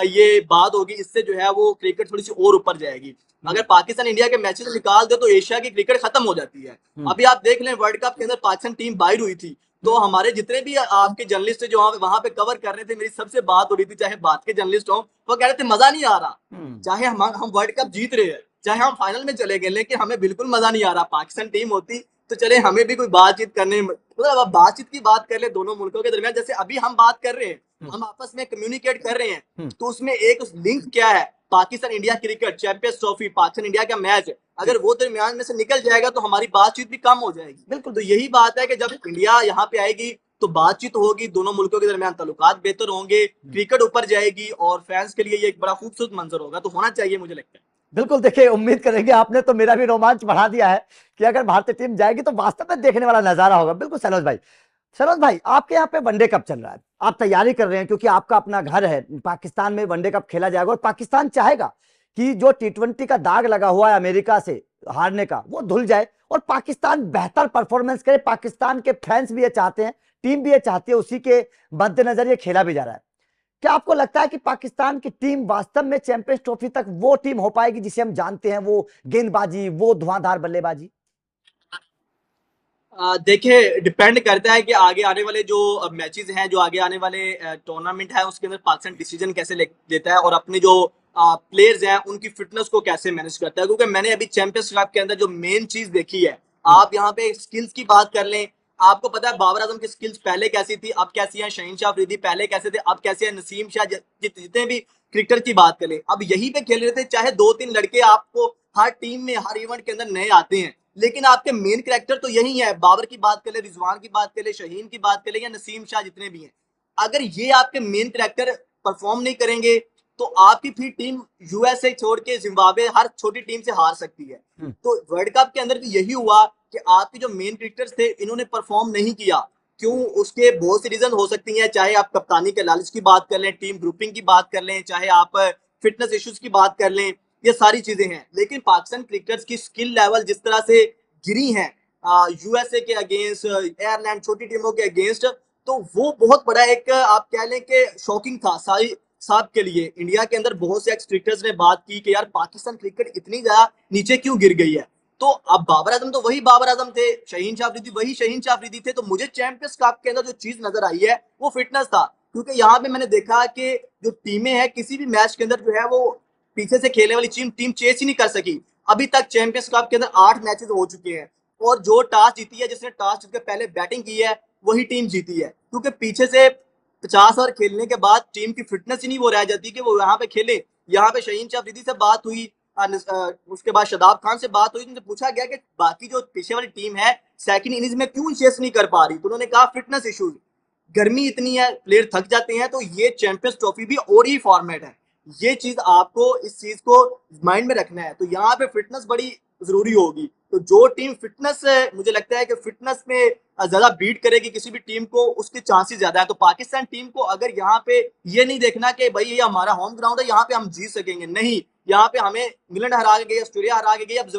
ये बात होगी। इससे जो है वो क्रिकेट थोड़ी सी और ऊपर जाएगी। अगर पाकिस्तान इंडिया के मैचेस निकाल दे तो एशिया की क्रिकेट खत्म हो जाती है। अभी आप देख लें वर्ल्ड कप के अंदर पाकिस्तान टीम बाहर हुई थी, तो हमारे जितने भी आपके जर्नलिस्ट जो वहां पे कवर कर रहे थे, मेरी सबसे बात हो रही थी, चाहे बात के जर्नलिस्ट हो, वो कह रहे थे मजा नहीं आ रहा, चाहे हम वर्ल्ड कप जीत रहे हैं, चाहे हम फाइनल में चले गए, लेकिन हमें बिल्कुल मजा नहीं आ रहा। पाकिस्तान टीम होती तो चले हमें भी कोई बातचीत करने, मतलब अब बातचीत की बात कर ले दोनों मुल्कों के दरमियान, जैसे अभी हम बात कर रहे हैं, हम आपस में कम्युनिकेट कर रहे हैं, तो उसमें एक लिंक क्या है, Pakistan India cricket champions trophy, Pakistan India का मैच, अगर वो दरमियान में से निकल जाएगा तो हमारी बातचीत भी कम हो जाएगी। बिल्कुल, तो यही बात है कि जब इंडिया यहाँ पे आएगी तो बातचीत होगी, दोनों मुल्कों के दरमियान ताल्लुकात बेहतर होंगे, क्रिकेट ऊपर जाएगी और फैंस के लिए ये एक बड़ा खूबसूरत मंजर होगा। तो होना चाहिए मुझे लगता है। बिल्कुल, देखिए उम्मीद करेंगे, आपने तो मेरा भी रोमांच बढ़ा दिया है कि अगर भारतीय टीम जाएगी तो वास्तव में देखने वाला नजारा होगा। बिल्कुल सरोज भाई आपके यहाँ पे वनडे कप चल रहा है, आप तैयारी कर रहे हैं क्योंकि आपका अपना घर है पाकिस्तान में, वनडे कप खेला जाएगा और पाकिस्तान चाहेगा कि जो T20 का दाग लगा हुआ है अमेरिका से हारने का वो धुल जाए और पाकिस्तान बेहतर परफॉर्मेंस करे। पाकिस्तान के फैंस भी ये चाहते हैं, टीम भी ये चाहती है, उसी के मद्देनजर ये खेला भी जा रहा है। क्या आपको लगता है कि पाकिस्तान की टीम वास्तव में चैंपियंस ट्रॉफी तक वो टीम हो पाएगी जिसे हम जानते हैं, वो गेंदबाजी, वो धुआंधार बल्लेबाजी? देखिए डिपेंड करता है कि आगे आने वाले जो मैचेस हैं, जो आगे आने वाले टूर्नामेंट है, उसके अंदर पाकिस्तान डिसीजन कैसे लेता है और अपने जो प्लेयर्स हैं उनकी फिटनेस को कैसे मैनेज करता है। क्योंकि मैंने अभी चैंपियंस कप के अंदर जो मेन चीज देखी है, आप यहाँ पे स्किल्स की बात कर लें, आपको पता है बाबर आजम की स्किल्स पहले कैसी थी, अब कैसी है, शहीन शाह अफरीदी पहले कैसे थे, अब कैसे है, नसीम शाह, जितने भी क्रिकेटर की बात करें अब यहीं पे खेल रहे थे। चाहे 2-3 लड़के आपको हर टीम में हर इवेंट के अंदर नए आते हैं, लेकिन आपके मेन कैरेक्टर तो यही है। बाबर की बात कर ले, रिजवान की बात कर ले, शहीन की बात कर ले या नसीम शाह, जितने भी हैं, अगर ये आपके मेन कैरेक्टर परफॉर्म नहीं करेंगे तो आपकी फिर टीम यूएसए छोड़ के जिम्बाब्वे हर छोटी टीम से हार सकती है। तो वर्ल्ड कप के अंदर भी यही हुआ कि आपके जो मेन क्रिकेटर्स थे इन्होंने परफॉर्म नहीं किया। क्यों? उसके बहुत सी रीजन हो सकती हैं, चाहे आप कप्तानी के लालच की बात कर लें, टीम ग्रुपिंग की बात कर लें, चाहे आप फिटनेस इश्यूज की बात कर लें, ये सारी चीजें हैं। लेकिन पाकिस्तान क्रिकेटर्स की स्किल लेवल जिस तरह से गिरी है यूएसए के अगेंस्ट, आयरलैंड छोटी टीमों के अगेंस्ट, तो वो बहुत बड़ा एक आप कह लें कि शॉकिंग था सारी साहब के लिए। इंडिया के अंदर बहुत से एक्स क्रिकेटर्स ने बात की कि यार पाकिस्तान क्रिकेट इतनी ज्यादा नीचे क्यों गिर गई है। तो अब बाबर आजम तो वही बाबर आजम थे, शहीन शाह अफरीदी वही शहीन शाह अफरीदी थे। तो मुझे चैंपियंस कप के अंदर जो चीज नजर आई है वो फिटनेस था, क्योंकि यहाँ पे मैंने देखा कि जो टीमें हैं किसी भी मैच के अंदर जो है वो पीछे से खेलने वाली टीम चेस ही नहीं कर सकी। अभी तक चैंपियंस कप के अंदर 8 मैचेस हो चुके हैं और जो टॉस जीती है, जिसने टॉस जीत के पहले बैटिंग की है वही टीम जीती है, क्योंकि पीछे से 50 ओवर खेलने के बाद टीम की फिटनेस ही नहीं वो रह जाती कि वो यहाँ पे खेले। यहाँ पे शहीन शाह अफरीदी से बात हुई, उसके बाद शादाब खान से बात हुई, उनसे पूछा गया कि बाकी जो पीछे वाली टीम है सेकंड इनिंग्स में क्यों चेस नहीं कर पा रही, तो उन्होंने कहा फिटनेस इश्यूज, गर्मी इतनी है, प्लेयर थक जाते हैं। तो ये चैंपियंस ट्रॉफी भी और ही फॉर्मेट है, ये चीज आपको इस चीज को माइंड में रखना है। तो यहाँ पे फिटनेस बड़ी जरूरी होगी। तो जो टीम फिटनेस मुझे लगता है कि फिटनेस में ज्यादा बीट करेगी किसी भी टीम को, उसके चांसेस ज्यादा है। तो पाकिस्तान टीम को अगर यहाँ पे ये नहीं देखना कि भाई ये हमारा होम ग्राउंड है, यहाँ पे हम जीत सकेंगे, नहीं, यहाँ पे हमें इंग्लैंड हरा के गई, ऑस्ट्रेलिया हरा के गई, अब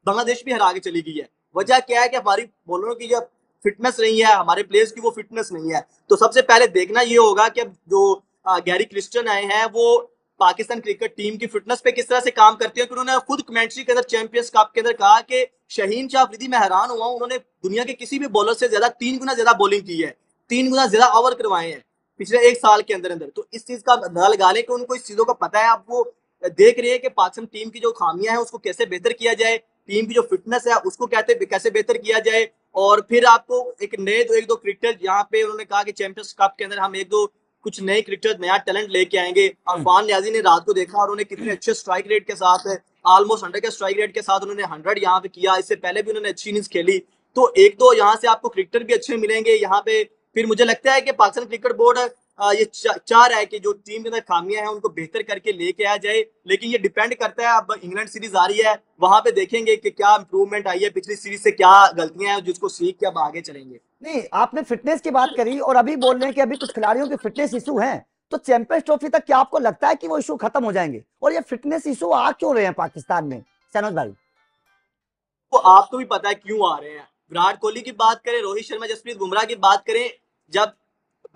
बांग्लादेश भी हरा के चली गई है। वजह क्या है कि हमारी बॉलरों की जो फिटनेस नहीं है, हमारे प्लेयर्स की वो फिटनेस नहीं है। तो सबसे पहले देखना ये होगा कि अब जो गैरी क्रिस्टन आए हैं वो पाकिस्तान क्रिकेट टीम की फिटनेस पे किस तरह से काम करते हैं। कि उन्होंने खुद कमेंट्री के अंदर चैंपियंस कप के अंदर कहा कि शाहीन शाह अफरीदी, मैं हैरान हुआ, उन्होंने दुनिया के किसी भी बॉलर से ज्यादा 3 गुना ज्यादा बॉलिंग की है, 3 गुना ज्यादा ओवर करवाए हैं पिछले 1 साल के अंदर अंदर। तो इस चीज का अंदाजा लगा लें कि उनको इस चीजों का पता है। अब वो देख रहे हैं कि पाकिस्तान टीम की जो खामियां हैं उसको कैसे बेहतर किया जाए, टीम की जो फिटनेस है उसको कैसे बेहतर किया जाए। और फिर आपको एक नए एक दो क्रिकेटर, यहाँ पे उन्होंने कहा कि चैंपियंस कप के अंदर हम एक दो कुछ नए क्रिकेटर, नया टैलेंट लेके आएंगे। अरफान न्याजी ने रात को देखा और उन्होंने कितने अच्छे स्ट्राइक रेट के साथ, ऑलमोस्ट 100 के स्ट्राइक रेट के साथ उन्होंने 100 यहाँ पे किया। इससे पहले भी उन्होंने अच्छी इनिंग्स खेली। तो एक दो यहाँ से आपको क्रिकेटर भी अच्छे मिलेंगे यहाँ पे। फिर मुझे लगता है कि पाकिस्तान क्रिकेट बोर्ड ये चाह रहा है कि जो टीम के अंदर खामियां हैं उनको बेहतर करके लेके आ जाए। लेकिन ये डिपेंड करता है, अब इंग्लैंड सीरीज आ रही है, वहां पे देखेंगे कि क्या इंप्रूवमेंट आई है पिछली सीरीज से, क्या गलतियां हैं जिसको सीख के अब आगे चलेंगे। नहीं, आपने फिटनेस की बात करी और अभी बोल रहे हैं कि अभी कुछ खिलाड़ियों के फिटनेस इशू हैं, तो चैंपियंस ट्रॉफी तक क्या आपको लगता है कि वो इशू खत्म हो जाएंगे? और ये फिटनेस इशू आ क्यों रहे हैं पाकिस्तान में, शहनाज भाई? तो आपको भी पता है क्यों आ रहे हैं। विराट कोहली की बात करें, रोहित शर्मा, जसप्रीत बुमराह की बात करें, जब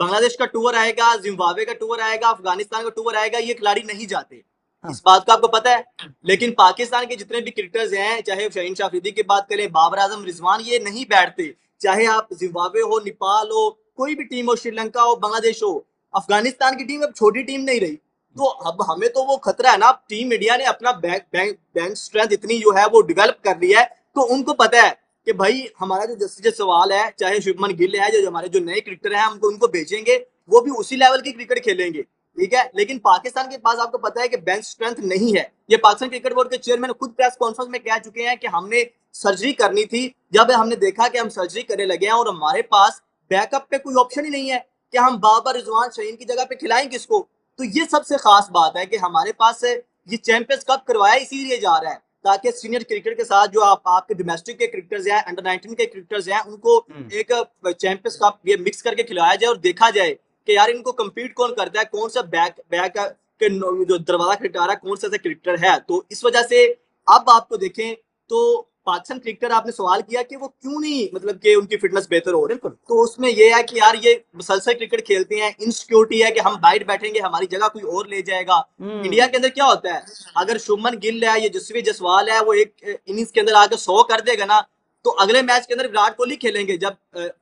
बांग्लादेश का टूर आएगा, जिम्बाब्वे का टूर आएगा, अफगानिस्तान का टूर आएगा, ये खिलाड़ी नहीं जाते, हाँ। इस बात का आपको पता है। लेकिन पाकिस्तान के जितने भी क्रिकेटर्स हैं, चाहे शाहीन शाह अफरीदी की बात करें, बाबर आजम, रिजवान, ये नहीं बैठते। चाहे आप जिम्बाब्वे हो, नेपाल हो, कोई भी टीम हो, श्रीलंका हो, बांग्लादेश हो, अफगानिस्तान की टीम अब छोटी टीम नहीं रही। तो अब हमें तो वो खतरा है ना। टीम इंडिया ने अपना बैंक स्ट्रेंथ इतनी जो है वो डेवलप कर ली है। तो उनको पता है कि भाई हमारा जो जस्टिस सवाल है, चाहे शुभमन गिल है, जो हमारे जो नए क्रिकेटर हैं, हमको उनको भेजेंगे, वो भी उसी लेवल की क्रिकेट खेलेंगे, ठीक है। लेकिन पाकिस्तान के पास आपको पता है कि बेंच स्ट्रेंथ नहीं है। ये पाकिस्तान क्रिकेट बोर्ड के चेयरमैन खुद प्रेस कॉन्फ्रेंस में कह चुके हैं कि हमने सर्जरी करनी थी, जब हमने देखा कि हम सर्जरी करने लगे हैं और हमारे पास बैकअप पे कोई ऑप्शन ही नहीं है कि हम बाबर, रिजवान, शहीन की जगह पे खिलाएं किसको। तो ये सबसे खास बात है कि हमारे पास ये चैंपियंस कप करवाया इसीलिए जा रहा है ताकि सीनियर क्रिकेट के साथ जो आपके डोमेस्टिक के क्रिकेटर्स हैं, अंडर 19 के क्रिकेटर्स हैं, उनको एक चैंपियंस कप ये मिक्स करके खिलाया जाए और देखा जाए कि यार इनको कम्पीट कौन करता है, कौन सा बैक के जो दरवाजा खटखटा है, कौन सा क्रिकेटर है। तो इस वजह से अब आपको देखें तो पाकिस्तान क्रिकेटर, आपने सवाल किया कि वो क्यों नहीं, मतलब कि उनकी फिटनेस बेहतर हो रही है, तो उसमें ये है कि यार ये मुसलसल क्रिकेट खेलते हैं, इनसिक्योरिटी है कि हम बाइट बैठेंगे, हमारी जगह कोई और ले जाएगा। इंडिया के अंदर क्या होता है, अगर शुभमन गिल है, ये जसवी जसवाल है, वो एक इनिंग्स के अंदर आकर 100 कर देगा ना, तो अगले मैच के अंदर विराट कोहली खेलेंगे। जब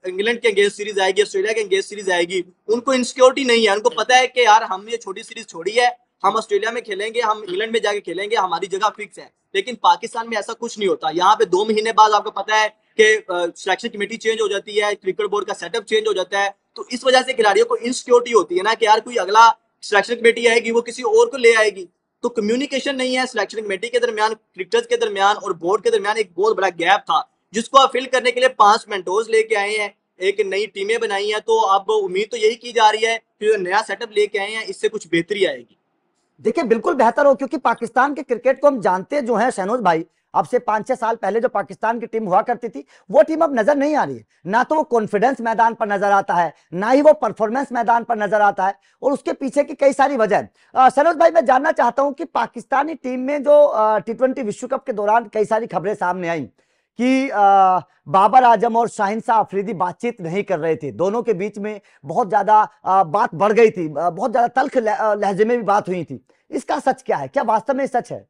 इंग्लैंड के अगेंस्ट सीरीज आएगी, ऑस्ट्रेलिया के अगेंस्ट सीरीज आएगी, उनको इनसिक्योरिटी नहीं है। उनको पता है कि यार हम ये छोटी सीरीज छोड़ी है, हम ऑस्ट्रेलिया में खेलेंगे, हम इंग्लैंड में जाके खेलेंगे, हमारी जगह फिक्स है। लेकिन पाकिस्तान में ऐसा कुछ नहीं होता। यहाँ पे 2 महीने बाद आपको पता है कि सिलेक्शन कमेटी चेंज हो जाती है, क्रिकेट बोर्ड का सेटअप चेंज हो जाता है। तो इस वजह से खिलाड़ियों को इनसिक्योरिटी होती है ना कि यार कोई अगला सिलेक्शन कमेटी आएगी, वो किसी और को ले आएगी। तो कम्युनिकेशन नहीं है सिलेक्शन कमेटी के दरमियान, क्रिकेटर्स के दरमियान और बोर्ड के दरमियान एक बहुत बड़ा गैप था, जिसको आप फिल करने के लिए 5 मेंटोर्स लेके आए हैं, एक नई टीमें बनाई हैं। तो अब उम्मीद तो यही की जा रही है कि जो नया सेटअप लेके आए हैं इससे कुछ बेहतरी आएगी। देखिए, बिल्कुल बेहतर हो, क्योंकि पाकिस्तान के क्रिकेट को हम जानते जो है शहनोज भाई, अब से 5-6 साल पहले जो पाकिस्तान की टीम हुआ करती थी, वो टीम अब नजर नहीं आ रही है। ना तो वो कॉन्फिडेंस मैदान पर नजर आता है, ना ही वो परफॉर्मेंस मैदान पर नजर आता है, और उसके पीछे की कई सारी वजह है। शहनोज भाई, मैं जानना चाहता हूं कि पाकिस्तानी टीम में जो T20 विश्व कप के दौरान कई सारी खबरें सामने आई कि बाबर आजम और शाहीन शाह अफरीदी बातचीत नहीं कर रहे थे, दोनों के बीच में बहुत ज्यादा बात बढ़ गई थी, बहुत ज्यादा तल्ख लहजे में भी बात हुई थी। इसका सच क्या है? क्या वास्तव में सच है?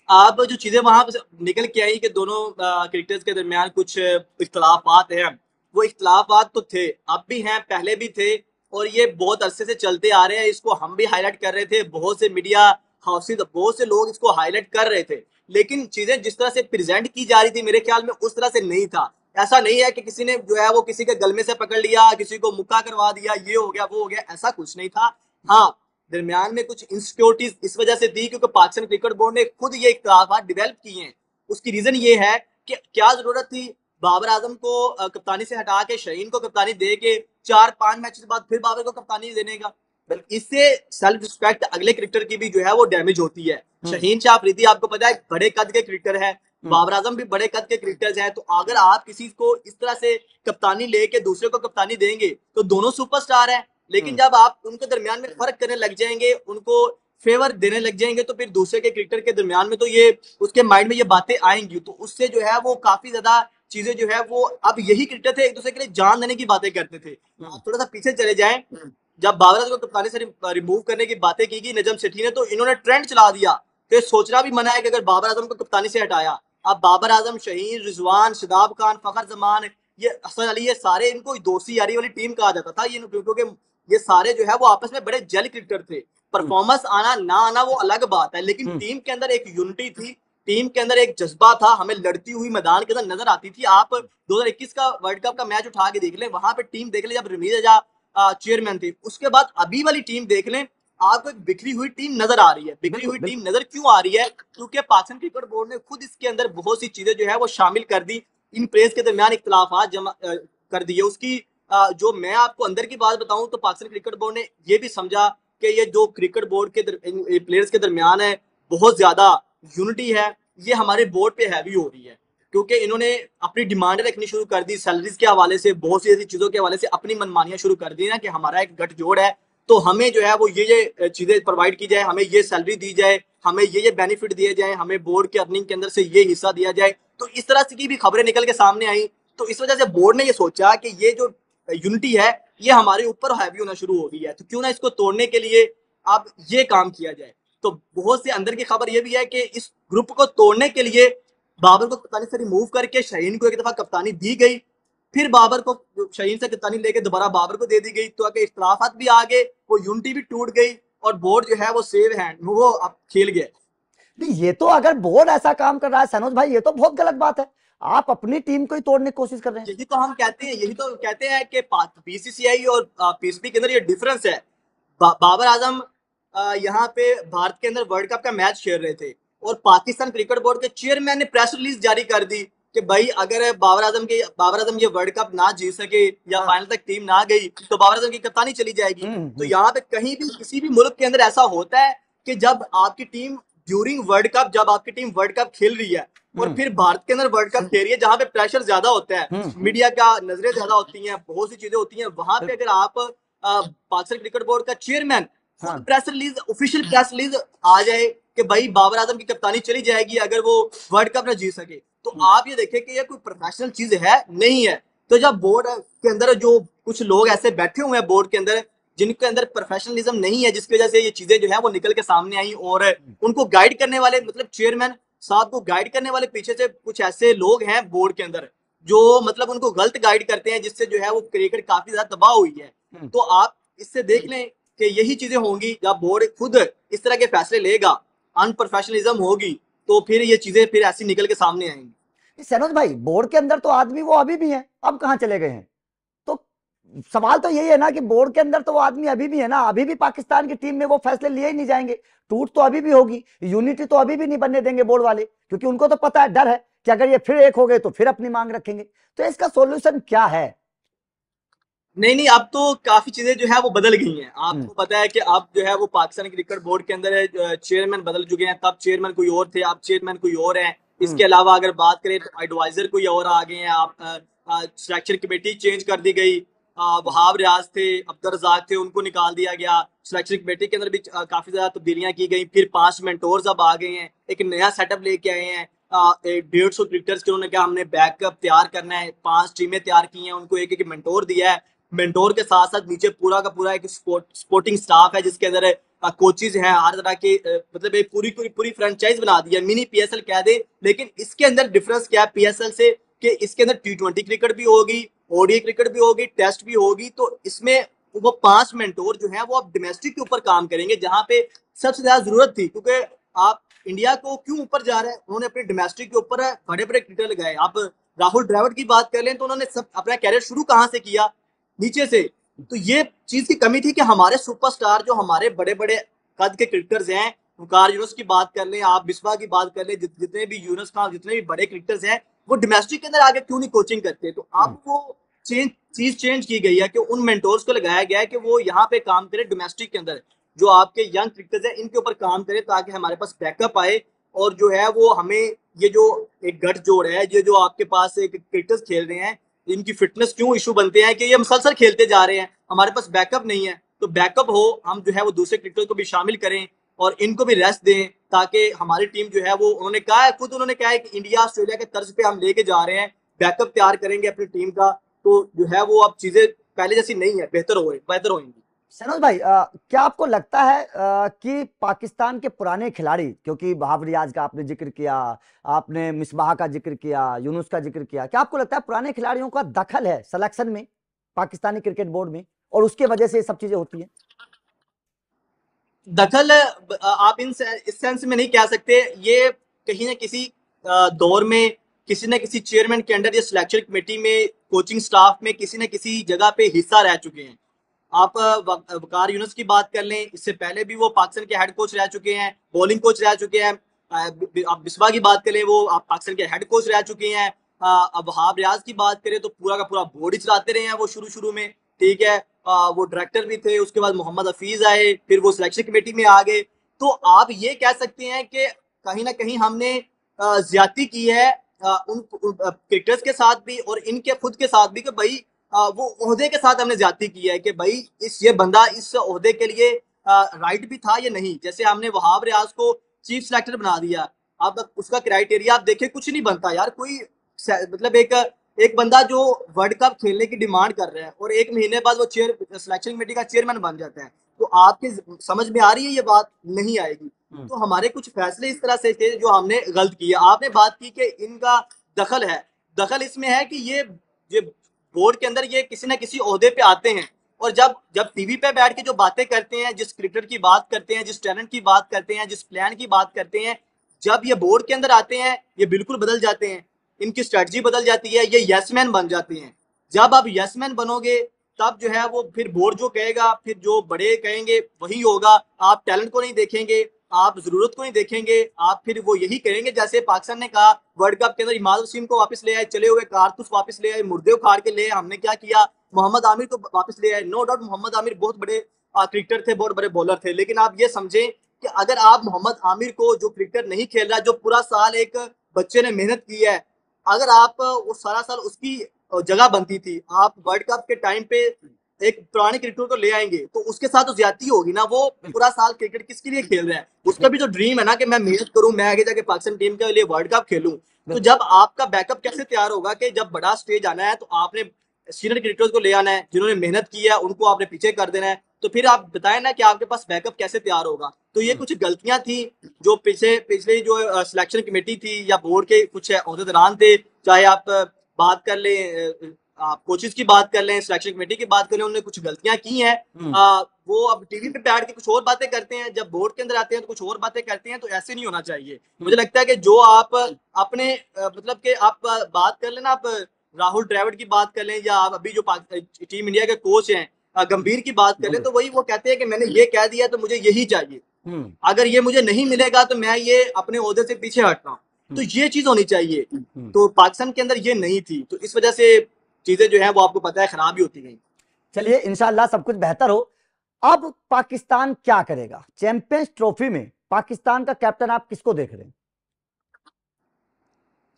आप जो चीजें वहां निकल के आई कि दोनों क्रिकेटर्स के दरमियान कुछ इख्तलाफात हैं, वो इख्तलाफात तो थे, अब भी हैं, पहले भी थे, और ये बहुत अरसे से चलते आ रहे हैं। इसको हम भी हाईलाइट कर रहे थे, बहुत से मीडिया हाउसेज, बहुत से लोग इसको हाईलाइट कर रहे थे। लेकिन चीजें जिस तरह से प्रेजेंट की जा रही थी, मेरे ख्याल में उस तरह से नहीं था। ऐसा नहीं है कि किसी ने जो है वो किसी के गलमे से पकड़ लिया, किसी को मुक्का करवा दिया, ये हो गया वो हो गया, ऐसा कुछ नहीं था। हाँ, दरमियान में कुछ इनसिक्योरिटीज इस वजह से थी क्योंकि पाकिस्तान क्रिकेट बोर्ड ने खुद ये इख्तलाफात डेवलप किए हैं। उसकी रीजन ये है कि क्या जरूरत थी बाबर आजम को कप्तानी से हटा के शहीन को कप्तानी दे के 4-5 मैच बाद फिर बाबर को कप्तानी देने का। इससे सेल्फ रिस्पेक्ट अगले क्रिकेटर की भी जो है वो डैमेज होती है। शहीन शाह अफरीदी आपको पता है बड़े कद के क्रिकेटर है, बाबर आजम भी बड़े कद के क्रिकेटर्स हैं, तो अगर आप किसी को इस तरह से कप्तानी लेके दूसरे को कप्तानी देंगे तो दोनों सुपरस्टार हैं, लेकिन जब आप उनके दरमियान में फर्क करने लग जाएंगे, उनको फेवर देने लग जाएंगे, तो फिर दूसरे के क्रिकेटर के दरमियान में तो ये उसके माइंड में ये बातें आएंगी, तो उससे जो है वो काफी ज्यादा चीजें जो है वो, अब यही क्रिकेटर थे एक दूसरे के लिए जान देने की बातें करते थे। आप थोड़ा सा पीछे चले जाएं, जब बाबर आजम को कप्तानी से रिमूव करने की बातें की गई नजम सेठी ने, तो इन्होंने ट्रेंड चला दिया कि सोचना भी मना है कि अगर बाबर आजम को कप्तानी से हटाया, अब बाबर आजम, शहीन, रिजवान, शदाब खान, फखर जमान, ये हसन अली, ये सारे इनको दोस्ती यारी वाली टीम कहा जाता था, ये क्योंकि ये सारे जो है वो आपस में बड़े जेल क्रिकेटर थे। परफॉर्मेंस आना ना आना वो अलग बात है, लेकिन टीम के अंदर एक यूनिटी थी, टीम के अंदर एक जज्बा था, हमें लड़ती हुई मैदान के अंदर नजर आती थी। आप 2021 का वर्ल्ड कप का मैच उठा के देख लें, वहां पे टीम देख लें जब रमीज अजा चेयरमैन थे, उसके बाद अभी वाली टीम देख लें, आपको एक बिखरी हुई टीम नजर आ रही है। बिखरी हुई टीम नजर क्यों आ रही है? क्योंकि पाकिस्तान क्रिकेट बोर्ड ने खुद इसके अंदर बहुत सी चीजें जो है वो शामिल कर दी, इन प्लेयर्स के दरमियान इख्तलाफात जमा कर दिए। उसकी जो मैं आपको अंदर की बात बताऊं तो पाकिस्तान क्रिकेट बोर्ड ने ये भी समझा कि ये जो क्रिकेट बोर्ड के प्लेयर्स के दरमियान है बहुत ज्यादा यूनिटी है, ये हमारे बोर्ड पे हैवी हो रही है, क्योंकि इन्होंने अपनी डिमांड रखनी शुरू कर दी, सैलरीज के हवाले से, बहुत सी ऐसी चीजों के हवाले से अपनी मनमानियां शुरू कर दी ना, कि हमारा एक गठजोड़ है तो हमें जो है वो ये चीजें प्रोवाइड की जाए, हमें ये सैलरी दी जाए, हमें ये बेनिफिट दिए जाए, हमें बोर्ड के अर्निंग के अंदर से ये हिस्सा दिया जाए। तो इस तरह की भी खबरें निकल के सामने आई, तो इस वजह से बोर्ड ने ये सोचा कि ये जो यूनिटी है ये हमारे ऊपर हैवी होना शुरू हो गई है, तो क्यों ना इसको तोड़ने के लिए अब ये काम किया जाए। तो बहुत से अंदर की खबर ये भी है कि इस ग्रुप को तोड़ने के लिए बाबर को कप्तानी से रिमूव करके शहीन को एक दफा कप्तानी दी गई, फिर बाबर को शहीन से कप्तानी लेके दोबारा बाबर को दे दी गई, तो अगर इख्तलाफात भी आ गए, वो यूनिटी भी टूट गई और बोर्ड जो है वो सेव हैंड वो अब खेल गया। नहीं, ये तो अगर बोर्ड ऐसा काम कर रहा है सनोज भाई, ये तो बहुत गलत बात है। आप अपनी टीम को ही तोड़ने की कोशिश कर रहे हैं। यही तो हम कहते हैं, यही तो कहते हैं कि बीसीसीआई और पीएसबी के अंदर ये डिफरेंस है। बाबर आजम यहाँ पे भारत के अंदर वर्ल्ड कप का मैच खेल रहे थे और पाकिस्तान क्रिकेट बोर्ड के चेयरमैन ने प्रेस रिलीज जारी कर दी कि भाई अगर बाबर आजम ये वर्ल्ड कप ना जीत सके या फाइनल तक टीम ना गई तो बाबर आजम की कप्तानी चली जाएगी। तो यहाँ पे कहीं भी किसी भी मुल्क के अंदर ऐसा होता है कि जब आपकी टीम ड्यूरिंग वर्ल्ड कप, जब आपकी टीम वर्ल्ड कप खेल रही है और फिर भारत के अंदर वर्ल्ड कप खेल रही है जहां पे प्रेशर ज्यादा होता है, मीडिया का नजरें ज्यादा होती हैं, बहुत सी चीजें होती हैं, वहां पे अगर आप पाकिस्तान क्रिकेट बोर्ड का चेयरमैन खुद press release, official press release आ जाए कि भाई बाबर आजम की कप्तानी चली जाएगी अगर वो वर्ल्ड कप ना जीत सके, तो आप ये देखें कि ये कोई प्रोफेशनल चीज है नहीं है। तो जब बोर्ड के अंदर जो कुछ लोग ऐसे बैठे हुए हैं बोर्ड के अंदर जिनके अंदर प्रोफेशनलिज्म नहीं है, जिसकी वजह से ये चीजें जो है वो निकल के सामने आई, और उनको गाइड करने वाले, मतलब चेयरमैन साहब को गाइड करने वाले पीछे से कुछ ऐसे लोग हैं बोर्ड के अंदर जो मतलब उनको गलत गाइड करते हैं, जिससे जो है वो क्रिकेट काफी ज्यादा तबाह हुई है। तो आप इससे देख लें कि यही चीजें होंगी जब बोर्ड खुद इस तरह के फैसले लेगा, अनप्रोफेशनलिज्म होगी, तो फिर ये चीजें फिर ऐसी निकल के सामने आएंगी। सनोज भाई, बोर्ड के अंदर तो आदमी वो अभी भी हैं, अब कहाँ चले गए हैं? तो सवाल तो यही है ना कि बोर्ड के अंदर तो वो आदमी अभी भी है ना, अभी भी पाकिस्तान की टीम में वो फैसले लिए ही नहीं जाएंगे, टूट तो अभी भी होगी, यूनिटी तो अभी भी नहीं बनने देंगे बोर्ड वाले, क्योंकि उनको तो पता है, डर है कि अगर ये फिर एक हो गए तो फिर अपनी मांग रखेंगे। तो इसका सोल्यूशन क्या है? नहीं नहीं, अब तो काफी चीजें जो है वो बदल गई हैं। आपको पता है कि अब जो है वो पाकिस्तान क्रिकेट बोर्ड के अंदर चेयरमैन बदल चुके हैं, तब चेयरमैन कोई और थे, अब चेयरमैन कोई और है। इसके अलावा अगर बात करें तो एडवाइजर कोई और आ गए हैं, आप सिलेक्शन कमेटी चेंज कर दी गई, वहाब रियाज थे, अब्दुल रजाक थे, उनको निकाल दिया गया। सिलेक्शन कमेटी के अंदर भी काफी ज्यादा तब्दीलियां की गई, फिर 5 मेंटोर्स अब आ गए हैं, एक नया सेटअप लेके आए हैं। 150 क्रिकेटर्स के उन्होंने कहा हमने बैकअप तैयार करना है, 5 टीमें तैयार की हैं, उनको एक एक मेंटोर दिया है। मेंटोर के साथ साथ नीचे पूरा का पूरा एक स्पोर्टिंग स्टाफ है जिसके अंदर कोचेज हैं हर तरह के, मतलब एक पूरी फ्रेंचाइज बना दी है, मिनी पीएसएल कह दे। लेकिन इसके अंदर डिफरेंस क्या है पीएसएल से, कि इसके अंदर T20 क्रिकेट भी होगी, ओडीआई क्रिकेट भी होगी, टेस्ट भी होगी। तो इसमें वो 5 मेंटोर जो है वो अब डोमेस्टिक के ऊपर काम करेंगे, जहां पे सबसे ज्यादा जरूरत थी, क्योंकि आप इंडिया को क्यों ऊपर जा रहे हैं, उन्होंने अपने डोमेस्टिक के ऊपर बड़े बड़े क्रिकेटर लगाए। आप राहुल द्रविड़ की बात कर लें तो उन्होंने सब अपना कैरियर शुरू कहां से किया, नीचे से। तो ये चीज की कमी थी कि हमारे सुपरस्टार जो हमारे बड़े बड़े कद के क्रिकेटर्स हैं, वकार यूनुस की बात कर लें, आप बिस्वा की बात कर लें, जितने भी यूनुस खान, जितने भी बड़े क्रिकेटर्स हैं, वो डोमेस्टिक के अंदर आगे क्यों नहीं कोचिंग करते। तो अब वो चीज चेंज की गई है कि उन मेंटोर्स को लगाया गया है कि वो यहाँ पे काम करे डोमेस्टिक के अंदर, जो आपके यंग क्रिकेटर्स है इनके ऊपर काम करे, ताकि हमारे पास बैकअप आए और जो है वो हमें ये जो एक गठजोड़ है, ये जो आपके पास एक क्रिकेटर्स खेल रहे हैं, इनकी फिटनेस क्यों इशू बनते हैं कि ये मुसलसल खेलते जा रहे हैं, हमारे पास बैकअप नहीं है। तो बैकअप हो, हम जो है वो दूसरे क्रिकेटर्स को भी शामिल करें और इनको भी रेस्ट दें, ताकि हमारी टीम जो है वो, उन्होंने कहा है, खुद उन्होंने कहा है कि इंडिया ऑस्ट्रेलिया के तर्ज पे हम लेके जा रहे हैं, बैकअप तैयार करेंगे अपनी टीम का, तो जो है वो अब चीजें पहले जैसी नहीं है, बेहतर होंगी। सनोज भाई, क्या आपको लगता है कि पाकिस्तान के पुराने खिलाड़ी, क्योंकि वहाब रियाज का आपने जिक्र किया, आपने मिसबाह का जिक्र किया, यूनुस का जिक्र किया, क्या आपको लगता है पुराने खिलाड़ियों का दखल है सिलेक्शन में पाकिस्तानी क्रिकेट बोर्ड में, और उसके वजह से ये सब चीजें होती हैं? दखल आप इस सेंस में नहीं कह सकते, ये कहीं ना किसी दौर में किसी न किसी चेयरमैन के अंडर या सिलेक्शन कमेटी में, कोचिंग स्टाफ में किसी न किसी जगह पे हिस्सा रह चुके हैं। आप वकार यूनुस की बात कर लें, इससे पहले भी वो पाकिस्तान के हेड कोच रह चुके हैं, बॉलिंग कोच रह चुके हैं। आप बिस्वा की बात करें, वो आप पाकिस्तान के हेड कोच रह चुके हैं। अब वहाब रियाज की बात करें तो पूरा का पूरा बोर्ड ही चलाते रहे हैं वो शुरू शुरू में, ठीक है। वो डायरेक्टर भी थे, उसके बाद मोहम्मद हफीज आए, फिर वो सिलेक्शन कमेटी में आ गए। तो आप ये कह सकते हैं कि कहीं ना कहीं हमने ज्यादती की है उन क्रिकेटर्स के साथ भी और इनके खुद के साथ भी, कि भाई वो ओहदे के साथ हमने ज्यादती की है कि भाई ये बंदा इस ओहदे के लिए राइट भी था या नहीं। जैसे हमने वहाब रियाज को चीफ सेलेक्टर बना दिया, अब उसका क्राइटेरिया आप देखें, कुछ नहीं बनता यार। कोई मतलब एक बंदा जो वर्ल्ड कप खेलने की डिमांड कर रहा है और एक महीने बाद वो सिलेक्शन कमेटी का चेयरमैन बन जाता है, तो आपके समझ में आ रही है ये बात? नहीं आएगी। तो हमारे कुछ फैसले इस तरह से थे जो हमने गलत किए। आपने बात की कि इनका दखल है, दखल इसमें है कि ये बोर्ड के अंदर ये किसी ना किसी ओहदे पे आते हैं, और जब जब टीवी पे बैठ के जो बातें करते हैं, जिस क्रिकेटर की बात करते हैं, जिस टैलेंट की बात करते हैं, जिस प्लान की बात करते हैं, जब ये बोर्ड के अंदर आते हैं ये बिल्कुल बदल जाते हैं, इनकी स्ट्रेटजी बदल जाती है, ये यसमैन बन जाते हैं। जब आप यसमैन बनोगे तब जो है वो फिर बोर्ड जो कहेगा, फिर जो बड़े कहेंगे वही होगा। आप टैलेंट को नहीं देखेंगे, आप जरूरत को नहीं देखेंगे, आप फिर वो यही करेंगे जैसे पाकिस्तान ने कहा वर्ल्ड कप के अंदर इमाद वसीम को वापस ले आए, चले हुए कारतूस वापस ले आए, मुर्दे उखाड़ के ले आए। हमने क्या किया, मोहम्मद आमिर को वापस ले आए। नो डाउट मोहम्मद आमिर बहुत बड़े क्रिकेटर थे, बहुत बड़े बॉलर थे, लेकिन आप ये समझें कि अगर आप मोहम्मद आमिर को, जो क्रिकेटर नहीं खेल रहा, जो पूरा साल एक बच्चे ने मेहनत की है, अगर आप वो सारा साल उसकी जगह बनती थी, आप वर्ल्ड कप के टाइम पे एक पुराने क्रिकेटर को ले आएंगे तो उसके साथ तो ज्यादती होगी ना। वो पूरा साल क्रिकेट किसके लिए खेल रहा है? उसका भी जो ड्रीम है ना कि मैं मेहनत करूं, मैं आगे जाके पाकिस्तान टीम के लिए वर्ल्ड कप खेलूं। तो जब आपका बैकअप कैसे तैयार होगा कि जब बड़ा स्टेज आना है तो आपने सीनियर क्रिकेटर्स को ले आना है, जिन्होंने मेहनत की है उनको आपने पीछे कर देना है, तो फिर आप बताएं ना कि आपके पास बैकअप कैसे तैयार होगा। तो ये कुछ गलतियां थी जो पिछले जो सिलेक्शन कमेटी थी या बोर्ड के कुछ अहदेदारान थे, चाहे आप बात कर लें, आप कोचेस की बात कर लें, सिलेक्शन कमेटी की बात कर लें, उन्होंने कुछ गलतियां की हैं। वो अब टीवी पे बैठ के कुछ और बातें करते हैं, जब बोर्ड के अंदर आते हैं तो कुछ और बातें करते हैं। तो ऐसे नहीं होना चाहिए। मुझे लगता है कि जो आप अपने मतलब कि आप बात कर लेना, आप राहुल द्रविड़ की बात कर लें, या आप अभी जो टीम इंडिया के कोच हैं गंभीर की बात कर लें, तो वही वो कहते हैं कि मैंने ये कह दिया तो मुझे यही चाहिए, अगर ये मुझे नहीं मिलेगा तो मैं ये अपने ओहदे से पीछे हट रहा हूँ। तो ये चीज होनी चाहिए। तो पाकिस्तान के अंदर ये नहीं थी, तो इस वजह से चीजें जो है वो आपको पता है खराब ही होती गई। चलिए इंशाल्लाह सब कुछ बेहतर हो। अब पाकिस्तान क्या करेगा चैंपियंस ट्रॉफी में? पाकिस्तान का कैप्टन आप किसको देख रहे हैं?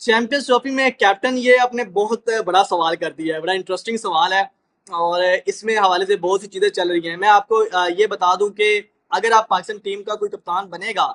चैंपियंस ट्रॉफी में कैप्टन, ये आपने बहुत बड़ा सवाल कर दिया है, बड़ा इंटरेस्टिंग सवाल है, और इसमें हवाले से बहुत सी चीजें चल रही हैं। मैं आपको ये बता दूं कि अगर आप पाकिस्तान टीम का कोई कप्तान बनेगा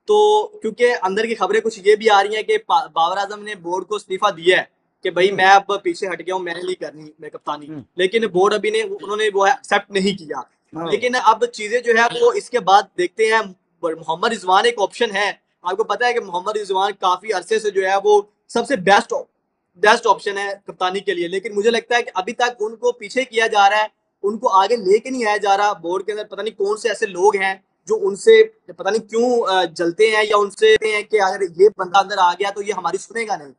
तो, क्योंकि अंदर की खबरें कुछ ये भी आ रही हैं कि बाबर आजम ने बोर्ड को इस्तीफा दिया है कि भाई मैं अब पीछे हट गया हूँ, मैंने नहीं करनी मैं कप्तानी, लेकिन बोर्ड अभी ने उन्होंने वो एक्सेप्ट नहीं किया। लेकिन अब चीजें जो है वो इसके बाद देखते हैं। मोहम्मद रिजवान एक ऑप्शन है, आपको पता है कि मोहम्मद रिजवान काफी अरसे से जो है वो सबसे बेस्ट ऑप्शन है कप्तानी के लिए, लेकिन मुझे लगता है कि अभी तक उनको पीछे किया जा रहा है, उनको आगे लेके नहीं आया जा रहा। बोर्ड के अंदर पता नहीं कौन से ऐसे लोग हैं जो उनसे पता नहीं क्यों जलते हैं, या उनसे हैं कि अगर ये बंदा अंदर आ गया तो ये हमारी सुनेगा नहीं।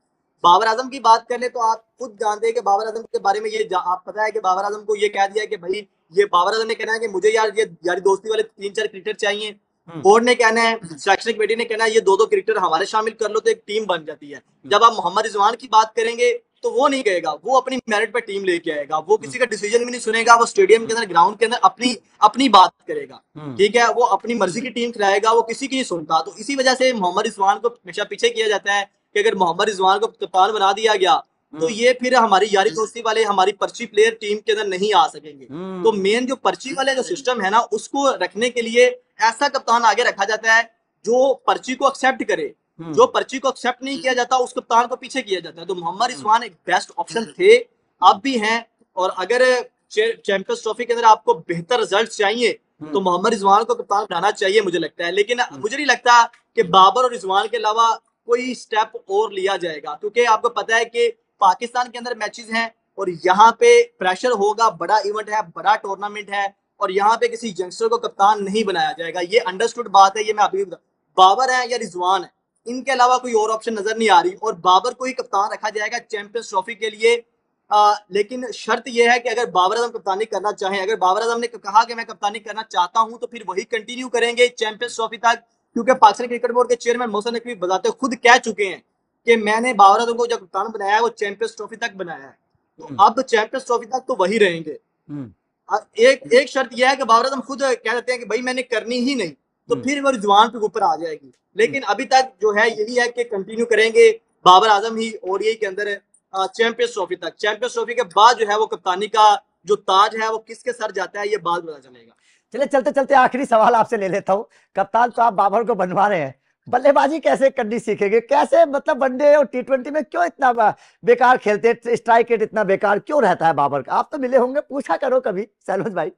बाबर आजम की बात कर ले तो आप खुद जानते हैं कि बाबर आजम के बारे में ये आप पता है कि बाबर आजम को ये कह दिया कि भाई, ये बाबर आजम ने कहना है कि मुझे यार ये यारी दोस्ती वाले 3-4 क्रिकेटर चाहिए, बोर्ड ने कहना है, सिलेक्शन कमेटी ने कहना है ये 2-2 क्रिकेटर हमारे शामिल कर लो तो एक टीम बन जाती है। जब आप मोहम्मद रिजवान की बात करेंगे तो वो नहीं कहेगा, वो अपनी मेरिट पे टीम लेके आएगा, वो किसी का डिसीजन भी नहीं सुनेगा, वो स्टेडियम के अंदर ग्राउंड के अंदर अपनी अपनी बात करेगा। ठीक है, वो अपनी मर्जी की टीम खिलाएगा, वो किसी की नहीं सुनता। तो इसी वजह से मोहम्मद रिजवान को हमेशा पीछे किया जाता है कि अगर मोहम्मद रिजवान को कप्तान बना दिया गया तो ये फिर हमारी यारी दोस्ती वाले, हमारी पर्ची प्लेयर टीम के अंदर नहीं आ सकेंगे। तो मेन जो पर्ची वाले जो सिस्टम है ना, उसको रखने के लिए ऐसा कप्तान आगे रखा जाता है जो पर्ची को एक्सेप्ट करे। जो पर्ची को एक्सेप्ट नहीं किया जाता उस कप्तान को पीछे किया जाता है। तो मोहम्मद रिजवान एक बेस्ट ऑप्शन थे, अब भी हैं, और अगर चैंपियंस ट्रॉफी के अंदर आपको बेहतर रिजल्ट चाहिए तो मोहम्मद रिजवान को कप्तान बनाना चाहिए मुझे लगता है। लेकिन मुझे नहीं लगता कि बाबर और रिजवान के अलावा कोई स्टेप और लिया जाएगा, क्योंकि आपको पता है कि पाकिस्तान के अंदर मैचेस हैं और यहाँ पे प्रेशर होगा, बड़ा इवेंट है, बड़ा टूर्नामेंट है, और यहाँ पे किसी यंगस्टर को कप्तान नहीं बनाया जाएगा। ये अंडरस्टूड बात है, ये मैं अभी बाबर है या रिजवान है, इनके अलावा कोई और ऑप्शन नजर नहीं आ रही। और बाबर को ही कप्तान रखा जाएगा चैंपियंस ट्रॉफी के लिए। लेकिन शर्त यह है कि अगर बाबर आजम कप्तानी करना चाहें, अगर बाबर आजम ने कहा कि मैं कप्तानी करना चाहता हूं, तो फिर वही कंटिन्यू करेंगे चैंपियंस ट्रॉफी तक, क्योंकि पाकिस्तान क्रिकेट बोर्ड के चेयरमैन मोहसिन नकवी बताते खुद कह चुके हैं कि मैंने बाबर आजम को जो कप्तान बनाया है वो चैंपियंस ट्रॉफी तक बनाया है। तो अब चैंपियंस ट्रॉफी तक तो वही रहेंगे। एक एक शर्त यह है कि बाबर आजम खुद कह देते हैं कि भाई मैंने करनी ही नहीं, तो फिर वो रिजवान पे ऊपर आ जाएगी। लेकिन अभी तक जो है यही है कि कंटिन्यू करेंगे बाबर आजम ही ओडीआई के अंदर चैंपियंस ट्रॉफी तक। चैंपियंस ट्रॉफी के बाद जो है वो कप्तानी का जो ताज है वो किसके सर जाता है ये बाद पता चलेगा। चलिए चलते चलते आखिरी सवाल आपसे ले लेता हूँ। कप्तान तो आप बाबर को बनवा रहे हैं, बल्लेबाजी कैसे करनी सीखेंगे? कैसे, मतलब वनडे और टी20 में क्यों इतना बेकार खेलते, स्ट्राइक रेट इतना बेकार क्यों रहता है बाबर का? आप तो मिले होंगे, पूछा करो कभी शहनोज भाई।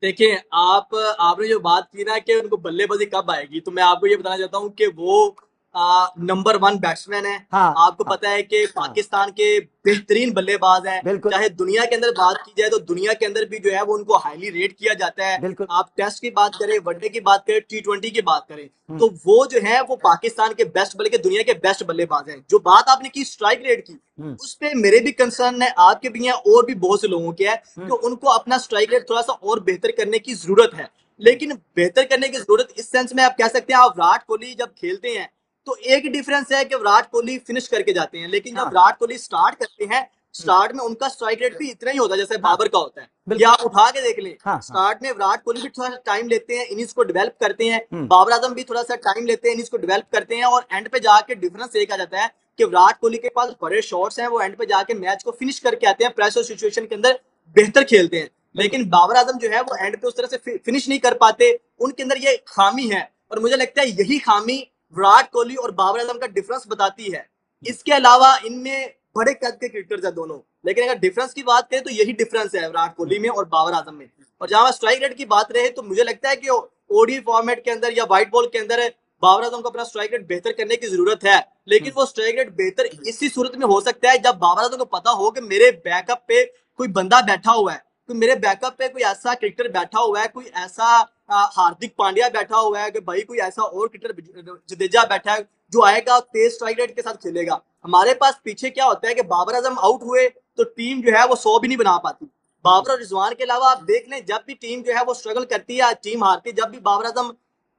देखिए, आपने जो बात की ना कि उनको बल्लेबाजी कब आएगी, तो मैं आपको ये बताना चाहता हूँ कि वो नंबर 1 बैट्समैन है। हाँ, आपको पता है कि पाकिस्तान के बेहतरीन बल्लेबाज हैं। चाहे दुनिया के अंदर बात की जाए तो दुनिया के अंदर भी जो है वो उनको हाईली रेट किया जाता है। आप टेस्ट की बात करें, वनडे की बात करें, टी20 की बात करें, तो वो जो है वो पाकिस्तान के बेस्ट, बल्कि दुनिया के बेस्ट बल्लेबाज हैं। जो बात आपने की स्ट्राइक रेट की, उस पर मेरे भी कंसर्न है, आपके भी हैं, और भी बहुत से लोगों के है कि उनको अपना स्ट्राइक रेट थोड़ा सा और बेहतर करने की जरूरत है। लेकिन बेहतर करने की जरूरत इस सेंस में आप कह सकते हैं, आप विराट कोहली जब खेलते हैं तो एक डिफरेंस है कि विराट कोहली फिनिश करके जाते हैं, लेकिन जब विराट कोहली स्टार्ट करते हैं, स्टार्ट में उनका स्ट्राइक रेट भी इतना ही होता है जैसे बाबर का होता है। या आप उठा के देख लें, स्टार्ट में विराट कोहली भी थोड़ा सा टाइम लेते हैं, इनिंग्स को डेवलप करते हैं, बाबर आजम भी थोड़ा सा टाइम लेते हैं, इनिंग्स को डेवलप करते हैं, और एंड पे जाके डिफरेंस एक आ जाता है कि विराट कोहली के पास बड़े शॉट्स हैं, वो एंड पे जाके मैच को फिनिश करके आते हैं, प्रेशर सिचुएशन के अंदर बेहतर खेलते हैं। लेकिन बाबर आजम जो है वो एंड पे उस तरह से फिनिश नहीं कर पाते, उनके अंदर ये खामी है। और मुझे लगता है यही खामी विराट कोहली और बाबर आजम का डिफरेंस बताती है। इसके अलावा इनमें बड़े कद के क्रिकेटर्स हैं दोनों, लेकिन अगर डिफरेंस की बात करें तो यही डिफरेंस है विराट कोहली में और बाबर आजम में। और जहां स्ट्राइक रेट की बात रहे तो मुझे लगता है कि ओडी फॉर्मेट के अंदर या व्हाइट बॉल के अंदर बाबर आजम को अपना स्ट्राइक रेट बेहतर करने की जरूरत है। लेकिन वो स्ट्राइक रेट बेहतर इसी सूरत में हो सकता है जब बाबर आजम को पता हो कि मेरे बैकअप पे कोई बंदा बैठा हुआ है, कोई मेरे बैकअप पे कोई ऐसा क्रिकेटर बैठा हुआ है, कोई ऐसा हार्दिक पांड्या बैठा हुआ है, कि भाई कोई ऐसा और क्रिकेटर जडेजा बैठा है जो आएगा तेज स्ट्राइक रेट के साथ खेलेगा। हमारे पास पीछे क्या होता है कि बाबर आजम आउट हुए तो टीम जो है वो 100 भी नहीं बना पाती। बाबर और रिजवान के अलावा आप देख लें, जब भी टीम जो है वो स्ट्रगल करती है, टीम हारती है, जब भी बाबर आजम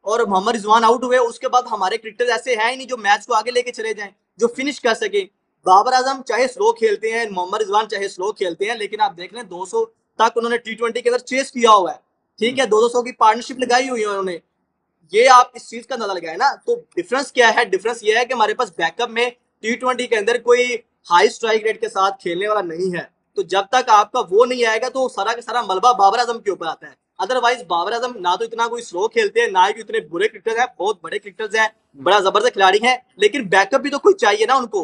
और मोहम्मद रिजवान आउट हुए उसके बाद हमारे क्रिकेटर ऐसे हैं ही नहीं जो मैच को आगे लेके चले जाएं, जो फिनिश कर सके। बाबर आजम चाहे स्लो खेलते हैं, मोहम्मद रिजवान चाहे स्लो खेलते हैं, लेकिन आप देख लें 200 तक उन्होंने टी20 के अंदर चेस किया हुआ है। ठीक है, 200 की पार्टनरशिप लगाई हुई है उन्होंने। ये आप इस चीज का अंदाजा लगाए ना, तो डिफरेंस क्या है? डिफरेंस ये है कि हमारे पास बैकअप में टी20 के अंदर कोई हाई स्ट्राइक रेट के साथ खेलने वाला नहीं है। तो जब तक आपका वो नहीं आएगा तो सारा का सारा मलबा बाबर आजम के ऊपर आता है। अदरवाइज बाबर आजम ना तो इतना कोई स्लो खेलते हैं, ना ही इतने बुरे क्रिकेटर्स हैं, बहुत बड़े क्रिकेटर्स हैं, बड़ा जबरदस्त खिलाड़ी हैं, लेकिन बैकअप भी तो कोई चाहिए ना उनको।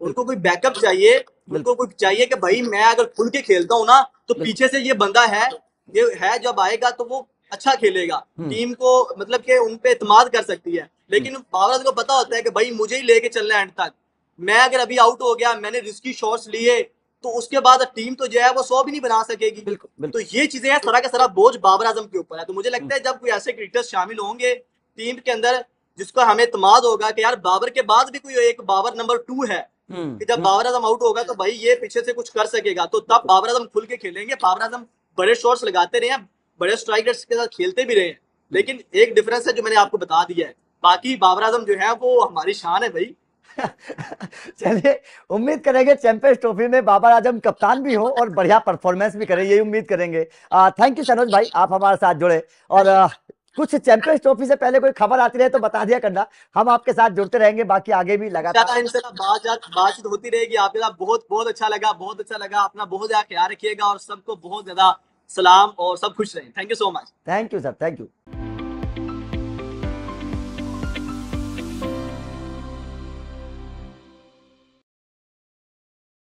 उनको कोई बैकअप चाहिए, उनको कोई चाहिए कि भाई मैं अगर खुल के खेलता हूँ ना तो पीछे से ये बंदा है, ये है, जब आएगा तो वो अच्छा खेलेगा, टीम को मतलब कि उन पे इत्मीनान कर सकती है। लेकिन बाबर आजम को पता होता है कि भाई मुझे ही लेके चलना है एंड तक, मैं अगर अभी आउट हो गया, मैंने रिस्की शॉट्स लिए, तो उसके बाद टीम तो जो है वो 100 भी नहीं बना सकेगी। तो ये चीजें हैं, सारा का सारा बोझ बाबर आजम के ऊपर है। तो मुझे लगता है जब कोई ऐसे क्रिकेटर्स शामिल होंगे टीम के अंदर जिसको हमें इत्मीनान होगा कि यार बाबर के बाद भी कोई एक बाबर नंबर 2 है, कि जब बाबर आजम आउट होगा तो भाई ये पीछे से कुछ कर सकेगा, तो तब बाबर आजम खुल के खेलेंगे। बाबर आजम बड़े शॉट्स लगाते रहे हैं, बड़े स्ट्राइक रेट्स के साथ खेलते भी रहे हैं, लेकिन एक डिफरेंस है जो मैंने आपको बता दिया है। बाकी बाबर आजम जो है वो हमारी शान है भाई। चलिए, उम्मीद करेंगे चैंपियंस ट्रॉफी में बाबर आजम कप्तान भी हो और बढ़िया परफॉर्मेंस भी करें, यही उम्मीद करेंगे। थैंक यू सनोज भाई, आप हमारे साथ जुड़े। और कुछ चैंपियंस ट्रॉफी से पहले कोई खबर आती रहे तो बता दिया करना, हम आपके साथ जुड़ते रहेंगे, बाकी आगे भी लगातार। इंशाल्लाह बातचीत होती रहेगी आपके साथ। बहुत बहुत अच्छा लगा, बहुत अच्छा लगा। अपना बहुत ज्यादा ख्याल रखिएगा और सबको बहुत ज्यादा सलाम और सब खुश रहें। Thank you so much. Thank you sir, thank you.